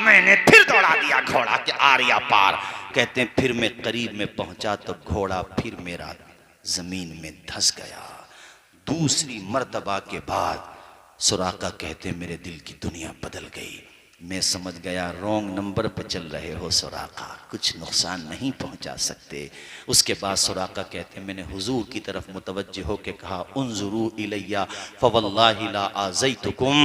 मैंने फिर दौड़ा दिया घोड़ा के आर या पार। कहते हैं फिर मैं करीब में पहुंचा तो घोड़ा फिर मेरा जमीन में धंस गया। दूसरी मर्तबा के बाद सुराक़ा कहते मेरे दिल की दुनिया बदल गई। मैं समझ गया रॉन्ग नंबर पे चल रहे हो सुराक़ा, कुछ नुकसान नहीं पहुंचा सकते। उसके बाद सुराक़ा कहते मैंने हुजूर की तरफ मुतवज्जह होकर कहा उन्जुरू इलैया फवल्लाहि ला आज़ैतुकुम,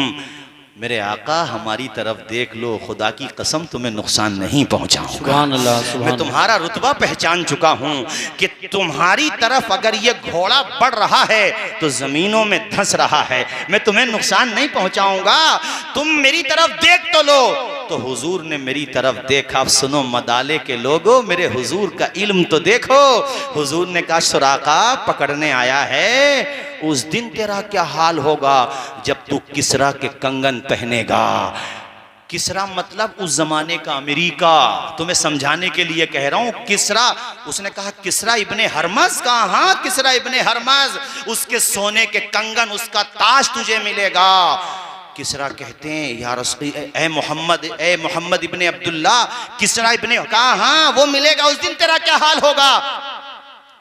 मेरे आका हमारी तरफ देख लो, खुदा की कसम तुम्हें नुकसान नहीं पहुंचाऊंगा। मैं तुम्हारा रुतबा पहचान चुका हूं कि तुम्हारी तरफ अगर ये घोड़ा बढ़ रहा है तो जमीनों में धंस रहा है, मैं तुम्हें नुकसान नहीं पहुंचाऊंगा। तुम मेरी तरफ देख तो लो, तो हुजूर ने मेरी तरफ देखा। अब सुनो मदाले के लोगों, मेरे हुजूर का इल्म तो देखो। हुजूर ने कहा सुराका पकड़ने आया है, उस दिन तेरा क्या हाल होगा जब तू किसरा के कंगन पहनेगा। किसरा मतलब उस जमाने का अमेरिका, तुम्हें समझाने के लिए कह रहा हूं। किसरा, उसने कहा किसरा इब्ने हरमज का? हाँ किसरा इब्ने हरमज, उसके सोने के कंगन, उसका ताज तुझे मिलेगा। किसरा कहते हैं या रसूल ए मोहम्मद इब्ने अब्दुल्ला, किसरा इब्ने, कहा हाँ वो मिलेगा, उस दिन तेरा क्या हाल होगा।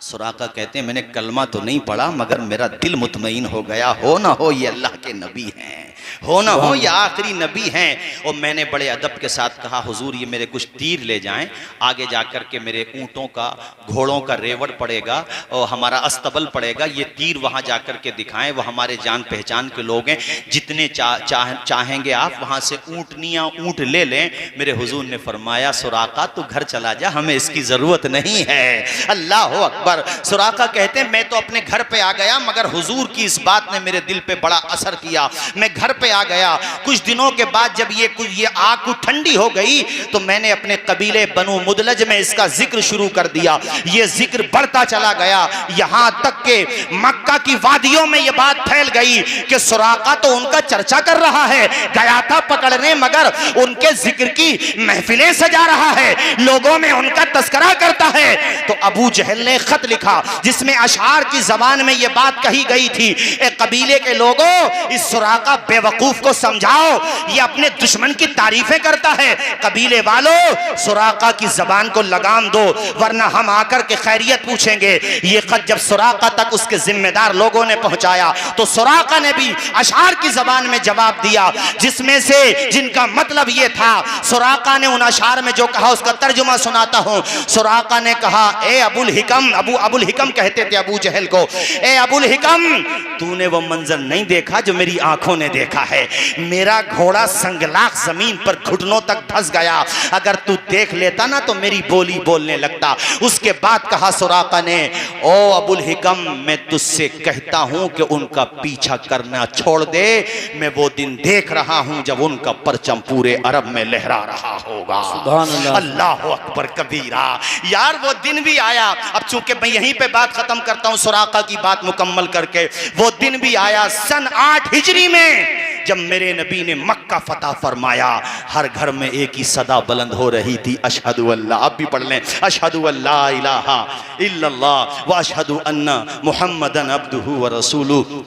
सुराका कहते हैं मैंने कलमा तो नहीं पढ़ा मगर मेरा दिल मुतमईन हो गया, हो ना हो ये अल्लाह के नबी हैं, हो ना हो ये आखिरी नबी हैं। और मैंने बड़े अदब के साथ कहा हुजूर ये मेरे कुछ तीर ले जाएं, आगे जाकर के मेरे ऊँटों का, घोड़ों का रेवड़ पड़ेगा और हमारा अस्तबल पड़ेगा, ये तीर वहाँ जाकर के दिखाएं, वो हमारे जान पहचान के लोग हैं, जितने चाहेंगे आप वहाँ से ऊँटनियाँ ऊँट ले लें। मेरे हुजूर ने फरमाया सुराका तू घर चला जा, हमें इसकी ज़रूरत नहीं है। अल्लाह अकबर। सुराका कहते हैं मैं तो अपने घर पे आ गया मगर हुजूर की इस बात ने मेरे दिल पे बड़ा असर किया। मैं घर पे आ गया, कुछ दिनों के बाद जब ये आग कुछ ठंडी हो गई तो मैंने अपने कबीले बनु मुदलज में इसका जिक्र शुरू कर दिया। ये जिक्र बढ़ता चला गया, यहां तक के मक्का की वादियों में ये बात फैल गई कि सुराका तो उनका चर्चा कर रहा है, गया था पकड़ने मगर उनके जिक्र की महफिलें सजा रहा है, लोगों में उनका तस्करा करता है। तो अबू जहल ने खत लिखा जिसमें अशार की जबान में यह बात कही गई थी, ए कबीले के लोगों इस सुराका बेवकूफ को समझाओ, ये अपने दुश्मन की तारीफें करता है। कबीले वालों सुराका की जबान को लगाम दो वरना हम आकर के खैरियत पूछेंगे। ये खत जब सुराका तक उसके जिम्मेदार लोगों ने पहुंचाया तो सुराका ने भी अशार की जबान में जवाब दिया जिसमें से जिनका मतलब ये था। सुराका ने उन अशार में जो कहा उसका तर्जुमा सुनाता हूं। सुराका ने कहा ए अबुल हिकम, अबुल हिकम कहते थे अबू जहल को, ए अबुल हिकम तूने वो मंजर नहीं देखा जो मेरी आंखों ने देखा है। मेरा घोड़ा संगलाख जमीन पर घुटनों तक धंस गया, अगर तू देख लेता ना तो मेरी बोली बोलने लगता। उसके बाद कहा सुराका ने, ओ अबुल हिकम मैं तुझसे कहता हूं कि उनका पीछा करना छोड़ दे, मैं वो दिन देख रहा हूं जब उनका परचम पूरे अरब में लहरा रहा होगा। अल्लाह अकबर कबीरा। यार वो दिन भी आया। अब चूंकि मैं यहीं पे बात खत्म करता हूं सुराका की बात मुकम्मल करके, वो दिन भी आया सन 8 हिजरी में जब मेरे नबी ने मक्का फतह फरमाया। हर घर में एक ही सदा बुलंद हो रही थी, अशहदु अल्लाह, आप भी पढ़ लें, अशहदु अल्ला इलाहा इल्लल्लाह व अशहदु अन्ना मुहम्मदन अब्दुहु व रसूलुहु।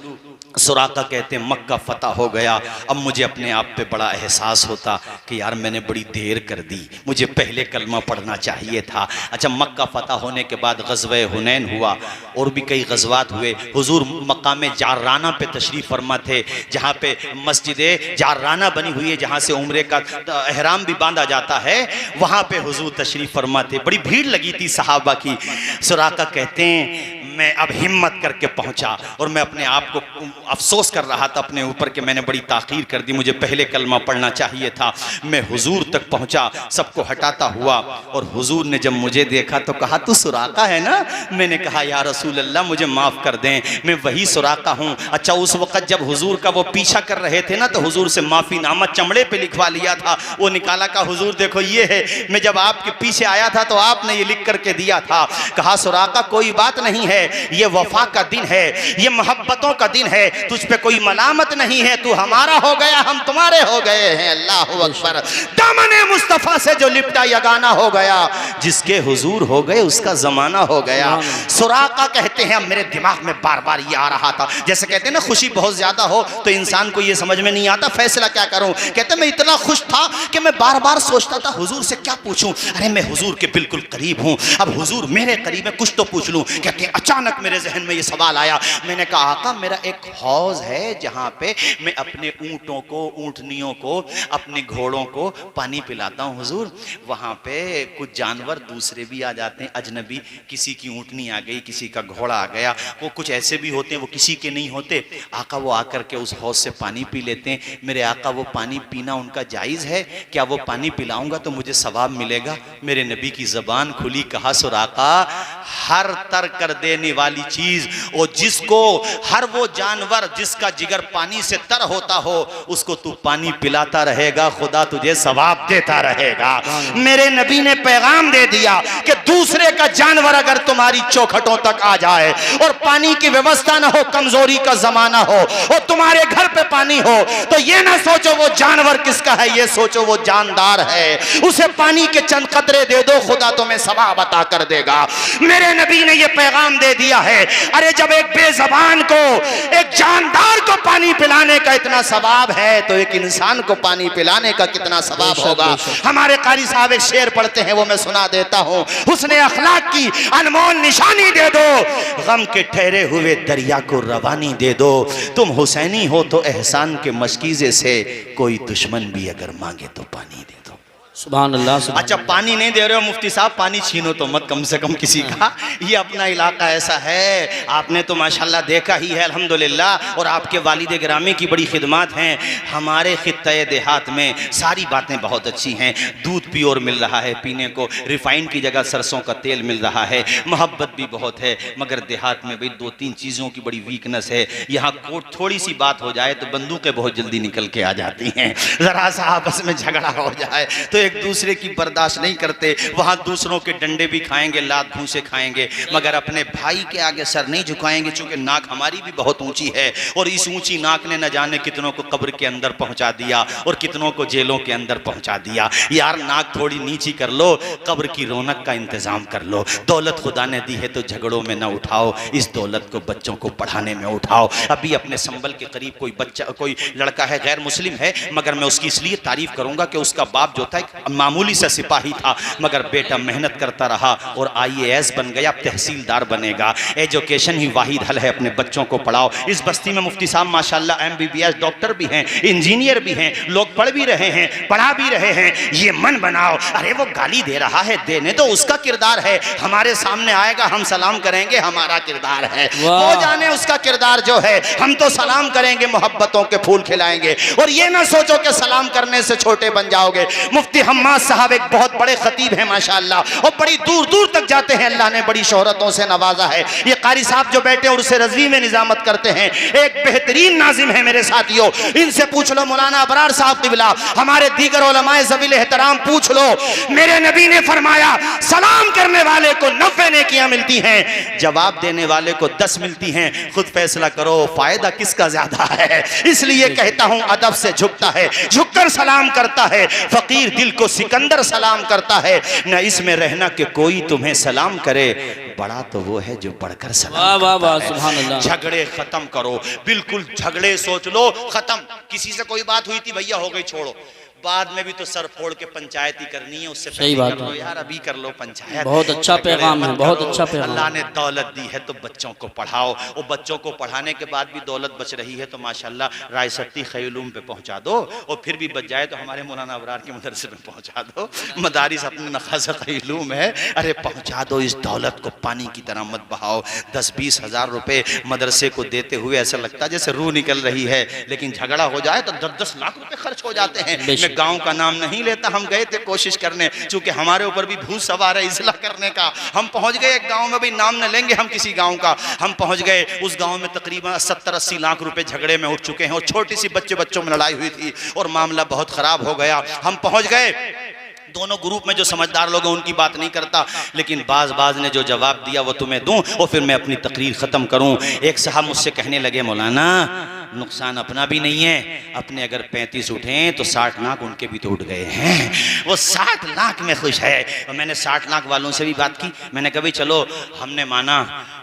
सुराका कहते हैं मक्का फतह हो गया। अब मुझे अपने आप पे बड़ा एहसास होता कि यार मैंने बड़ी देर कर दी, मुझे पहले कलमा पढ़ना चाहिए था। अच्छा मक्का फतह होने के बाद ग़ज़वे हुनैन हुआ और भी कई ग़ज़वात हुए। हुजूर मकाम जार्राना पे तशरीफ़ फरमा थे जहाँ पे मस्जिद जार्राना बनी हुई है, जहाँ से उम्रे का एहराम भी बांधा जाता है, वहाँ पे हुजूर तशरीफ़ फरमा थे। बड़ी भीड़ लगी थी सहाबा की। सुराका कहते हैं मैं अब हिम्मत करके पहुंचा और मैं अपने आप को अफसोस कर रहा था अपने ऊपर कि मैंने बड़ी ताख़ीर कर दी, मुझे पहले कलमा पढ़ना चाहिए था। मैं हुजूर तक पहुंचा सबको हटाता हुआ और हुजूर ने जब मुझे देखा तो कहा तू सुराका है ना? मैंने कहा या रसूल अल्लाह मुझे माफ़ कर दें, मैं वही सुराका हूँ। अच्छा उस वक़्त जब हुजूर का वो पीछा कर रहे थे ना तो हुजूर से माफ़ीनामा चमड़े पर लिखवा लिया था, वो निकाला, का हुजूर देखो ये है, मैं जब आपके पीछे आया था तो आपने ये लिख करके दिया था। कहा सुराका कोई बात नहीं है, ये वफा का दिन है, ये मोहब्बतों का दिन है, तुझ पे कोई मलामत नहीं है, तू हमारा हो गया हम तुम्हारे हो गए हैं। अल्लाह अकबर। दामने मुस्तफ़ा से जो लिपटा यगाना हो गया, जिसके हुजूर हो गए उसका जमाना हो गया। सुराका कहते हैं मेरे दिमाग में बार बार ये आ रहा था, जैसे कहते हैं ना खुशी बहुत ज्यादा हो तो इंसान को ये समझ में नहीं आता फैसला क्या करूं। कहते मैं इतना खुश था कि मैं बार बार सोचता था हुजूर से क्या पूछूं, अरे मैं हुजूर के बिल्कुल करीब हूं, अब हुजूर मेरे करीब है, कुछ तो पूछ लूं। कहते हैं अचानक मेरे जहन में ये सवाल आया। मैंने कहा आका मेरा एक हौज है जहाँ पे मैं अपने ऊँटों को, ऊँटनियों को, अपने घोड़ों को पानी पिलाता हूँ हुजूर। वहाँ पे कुछ जानवर दूसरे भी आ जाते हैं अजनबी, किसी की ऊँटनी आ गई, किसी का घोड़ा आ गया, वो कुछ ऐसे भी होते हैं वो किसी के नहीं होते। आका वो आकर के उस हौज से पानी पी लेते हैं। मेरे आका वो पानी पीना उनका जायज़ है क्या? वो पानी पिलाऊंगा तो मुझे सवाब मिलेगा? मेरे नबी की ज़बान खुली, कहा सुराका हर तर कर देने वाली चीज, और जिसको हर वो जानवर जिसका जिगर पानी से तर होता हो उसको तू पानी पिलाता रहेगा, खुदा तुझे सवाब देता रहेगा। मेरे नबी ने पैगाम दे दिया कि दूसरे का जानवर अगर तुम्हारी चौखटों तक आ जाए और पानी की व्यवस्था ना हो, कमजोरी का जमाना हो और तुम्हारे घर पे पानी हो, तो ये ना सोचो वो जानवर किसका है, ये सोचो वो जानदार है, उसे पानी के चंद कतरे दे दो, खुदा तुम्हें सवाब अता कर देगा। मेरे नबी ने ये पैगाम दे दिया है। अरे जब एक बेज़बान को, एक जानदार को पानी पिलाने का इतना सवाब है तो एक इंसान को पानी पिलाने का कितना सवाब होगा। हमारे कारी साहब एक शेर पढ़ते हैं, वो मैं सुना देता हूं। हुस्ने अखलाक की अनमोल निशानी दे दो, गम के ठहरे हुए दरिया को रवानी दे दो, तुम हुसैनी हो तो एहसान के मशकीजे से कोई दुश्मन भी अगर मांगे तो पानी दे दो। सुभान अल्लाह, सुभान अच्छा, पानी नहीं दे रहे हो मुफ्ती साहब, पानी छीनो तो मत कम से कम किसी का, ये अपना इलाका ऐसा है। आपने तो माशाल्लाह देखा ही है अल्हम्दुलिल्लाह, और आपके वालिद गिरामी की बड़ी खिदमत हैं। हमारे खित्ते देहात में सारी बातें बहुत अच्छी हैं, दूध प्योर मिल रहा है पीने को, रिफाइंड की जगह सरसों का तेल मिल रहा है, मोहब्बत भी बहुत है। मगर देहात में भाई 2-3 चीज़ों की बड़ी वीकनेस है। यहाँ थोड़ी सी बात हो जाए तो बंदूकें बहुत जल्दी निकल के आ जाती हैं, ज़रा सा आपस में झगड़ा हो जाए तो एक दूसरे की बर्दाश्त नहीं करते। वहां दूसरों के डंडे भी खाएंगे, लात भूसे खाएंगे, मगर अपने भाई के आगे सर नहीं झुकाएंगे, चूंकि नाक हमारी भी बहुत ऊंची है और इस ऊंची नाक ने न जाने कितनों को कब्र के अंदर पहुंचा दिया और कितनों को जेलों के अंदर पहुंचा दिया। यार नाक थोड़ी नीची कर लो, कब्र की रौनक का इंतजाम कर लो। दौलत खुदा ने दी है तो झगड़ों में न उठाओ, इस दौलत को बच्चों को पढ़ाने में उठाओ। अभी अपने संबल के करीब कोई बच्चा, कोई लड़का है, गैर मुस्लिम है, मगर मैं उसकी इसलिए तारीफ करूंगा कि उसका बाप जो था एक मामूली सा सिपाही था, मगर बेटा मेहनत करता रहा और IAS बन गया, तहसीलदार बनेगा। एजुकेशन ही वाहिद हल है, अपने बच्चों को पढ़ाओ। इस बस्ती में मुफ्ती साहब माशाल्लाह MBBS डॉक्टर भी हैं, इंजीनियर भी हैं, लोग पढ़ भी रहे हैं, पढ़ा भी रहे हैं। ये मन बनाओ। अरे वो गाली दे रहा है, देने तो उसका किरदार है, हमारे सामने आएगा हम सलाम करेंगे, हमारा किरदार है, वो जाने उसका किरदार जो है। हम तो सलाम करेंगे, मोहब्बतों के फूल खिलाएंगे, और ये ना सोचो कि सलाम करने से छोटे बन जाओगे। मुफ्ती हम्माद साहब एक बहुत बड़े खतीब हैं माशाअल्लाह, और बड़ी दूर दूर तक जाते हैं, अल्लाह ने बड़ी शोहरतों से नवाजा है। ये कारी साहब जो बैठे और उसे रज़वी में निजामत करते हैं, एक बेहतरीन नाजिम है मेरे साथियों, इनसे पूछ लो। मौलाना अबरार साहब क़िबला, हमारे दीगर उलमाए ज़वील एहतराम पूछ लो। मेरे नबी ने फरमाया सलाम करने वाले को 90 नेकियां मिलती हैं, जवाब देने वाले को 10 मिलती हैं। खुद फैसला करो फायदा किसका ज्यादा है। इसलिए कहता हूं अदब से झुकता है, झुककर सलाम करता है। फकीर दिल को सिकंदर सलाम करता है, न इसमें रहना कि कोई तुम्हें सलाम करे, बड़ा तो वो है जो बढ़कर सलाम करता है। सुभान अल्लाह। झगड़े खत्म करो, बिल्कुल झगड़े सोच लो खत्म। किसी से कोई बात हुई थी, भैया हो गई, छोड़ो, बाद में भी तो सर फोड़ के पंचायत ही करनी है, उससे सही बात कर लो यार, अभी कर लो पंचायत। बहुत अच्छा पैगाम है, बहुत अच्छा पैगाम। अल्लाह ने दौलत दी है तो बच्चों को पढ़ाओ, और बच्चों को पढ़ाने के बाद भी दौलत बच रही है तो माशाल्लाह रायसती खैलूम पे पहुंचा दो, और फिर भी बच जाए तो हमारे मौलाना अबरार के मदरसे में पहुंचा दो। मदारिस अपने नखास खैलूम है, अरे पहुंचा दो। इस दौलत को पानी की तरह मत बहाओ। 10-20 हज़ार रुपए मदरसे को देते हुए ऐसा लगता है जैसे रूह निकल रही है, लेकिन झगड़ा हो जाए तो 10-10 लाख रुपए खर्च हो जाते हैं। गांव का नाम नहीं लेता, हम गए थे कोशिश करने, चूंकि हमारे ऊपर भी भूत सवार है इस्लाह करने का। हम पहुंच गए एक गांव में, भी नाम न लेंगे हम किसी गांव का, हम पहुंच गए उस गांव में तकरीबन 70-80 लाख रुपए झगड़े में उठ चुके हैं, और छोटी सी बच्चों में लड़ाई हुई थी और मामला बहुत खराब हो गया। हम पहुंच गए, दोनों ग्रुप में जो समझदार लोग हैं उनकी बात नहीं करता, लेकिन बाज ने जो जवाब दिया वो तुम्हें दूं और फिर मैं अपनी तकरीर ख़त्म करूं। एक साहब मुझसे कहने लगे, मौलाना नुकसान अपना भी नहीं है, अपने अगर 35 उठे तो 60 लाख उनके भी तो उठ गए हैं, वो 60 लाख में खुश है। और मैंने 60 लाख वालों से भी बात की, मैंने कहा भाई चलो हमने माना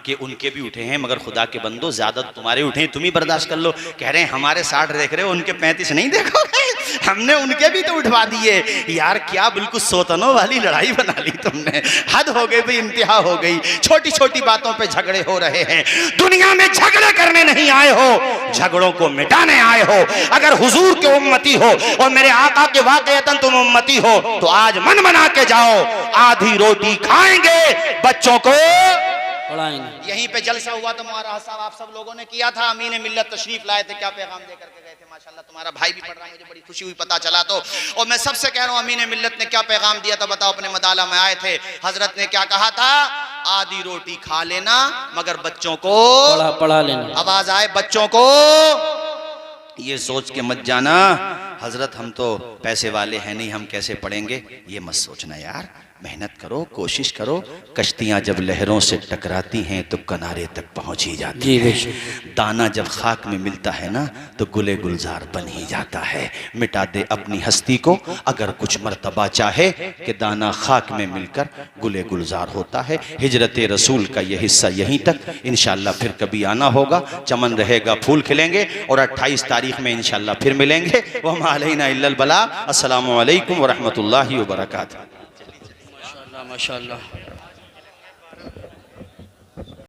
कि उनके भी उठे हैं, मगर खुदा के बंदो ज़्यादा तुम्हारे उठे, तुम ही बर्दाश्त कर लो। कह रहे हैं हमारे 60 देख रहे हो, उनके 35 नहीं देखोगे, हमने उनके भी तो उठवा दिए। यार क्या बिल्कुल सोतनों वाली लड़ाई बना ली तुमने, हद हो गई भाई, इंतहा हो गई। छोटी छोटी बातों पे झगड़े हो रहे हैं। दुनिया में झगड़े करने नहीं आए हो, झगड़ों को मिटाने आए हो। अगर हुजूर के उम्मती हो और मेरे आका के वाकईतन तुम उम्मती हो तो आज मन बना के जाओ, आधी रोटी खाएंगे, बच्चों को पढ़ाएंगे। यहीं पे जलसा हुआ तो मुआरा साहब आप सब लोगों ने किया था, अमीन मिल्लत तशरीफ लाए थे, क्या पैगाम दे करके गए थे। माशाल्लाह तुम्हारा भाई भी पढ़ रहा है, मुझे बड़ी खुशी हुई पता चला तो। और मैं सबसे कह रहा हूँ अमीन मिल्लत ने क्या पैगाम दिया था बताओ। अपने मदाला में आए थे, हजरत ने क्या कहा था आधी रोटी खा लेना, मगर बच्चों को पढ़ा लेना। आवाज आए बच्चों को ये सोच के मत जाना हजरत हम तो पैसे वाले हैं नहीं, हम कैसे पढ़ेंगे, ये मत सोचना यार। मेहनत करो, कोशिश करो। कश्तियां जब लहरों से टकराती हैं तो किनारे तक पहुंच ही जाती है। दाना जब खाक में मिलता है ना तो गुले गुलजार बन ही जाता है। मिटा दे अपनी हस्ती को अगर कुछ मर्तबा चाहे कि दाना खाक में मिलकर गुले गुलजार होता है। हिजरत रसूल का ये हिस्सा यहीं तक, इंशाअल्लाह फिर कभी आना होगा, चमन रहेगा, फूल खिलेंगे और 28 तारीख में इंशाअल्लाह फिर मिलेंगे। वमा अलैना इल्लल बलाग। अस्सलामु अलैकुम व रहमतुल्लाहि व बरकातहू। माशाअल्लाह।